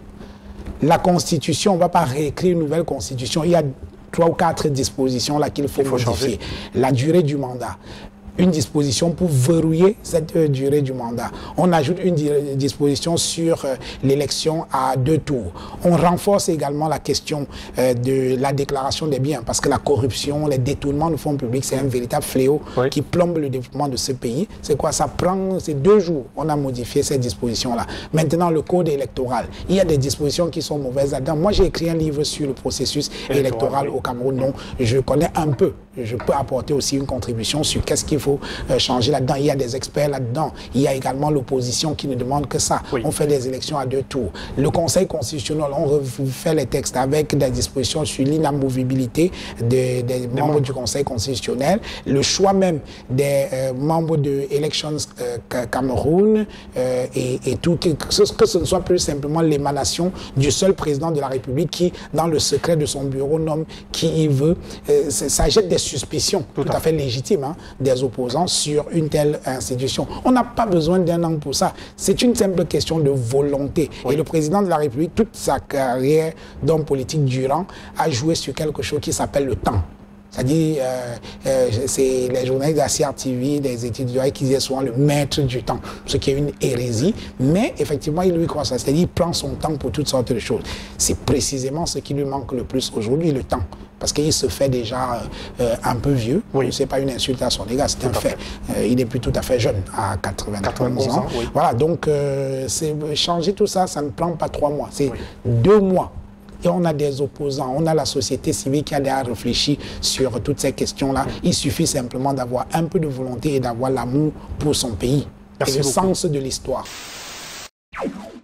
La Constitution, on ne va pas réécrire une nouvelle Constitution. Il y a 3 ou 4 dispositions là qu'il faut modifier. Changer. La durée du mandat. Une disposition pour verrouiller cette durée du mandat. On ajoute une disposition sur l'élection à 2 tours. On renforce également la question de la déclaration des biens parce que la corruption, les détournements de fonds publics, c'est un véritable fléau qui plombe le développement de ce pays. C'est quoi? Ça prend 2 jours. On a modifié ces dispositions-là. Maintenant, le code électoral. Il y a des dispositions qui sont mauvaises là-dedans. Moi, j'ai écrit un livre sur le processus électoral au Cameroun. Donc, je connais un peu. Je peux apporter aussi une contribution sur qu'est-ce qu'il faut changer là-dedans. Il y a des experts là-dedans. Il y a également l'opposition qui ne demande que ça. On fait des élections à 2 tours. Le Conseil constitutionnel, on refait les textes avec des dispositions sur l'inamovibilité des membres du Conseil constitutionnel. Le choix même des membres de Elections Cameroun et tout, que ce ne soit plus simplement l'émanation du seul président de la République qui, dans le secret de son bureau, nomme qui il veut. Ça jette des suspicions tout à fait légitimes hein, des opposants sur une telle institution. On n'a pas besoin d'un an pour ça. C'est une simple question de volonté. Et le président de la République, toute sa carrière d'homme politique durant, a joué sur quelque chose qui s'appelle le temps. C'est-à-dire, c'est les journalistes de la CRTV, des étudiants qui disaient souvent le maître du temps, ce qui est une hérésie, mais effectivement, il lui croit ça. C'est-à-dire, il prend son temps pour toutes sortes de choses. C'est précisément ce qui lui manque le plus aujourd'hui, le temps. Parce qu'il se fait déjà un peu vieux. Ce n'est pas une insulte à son égard, c'est un fait. Il n'est plus tout à fait jeune, à 91 ans. Voilà, donc changer tout ça, ça ne prend pas 3 mois, c'est 2 mois. Et on a des opposants, on a la société civile qui a déjà réfléchi sur toutes ces questions-là. Il suffit simplement d'avoir un peu de volonté et d'avoir l'amour pour son pays. Et le sens de l'histoire.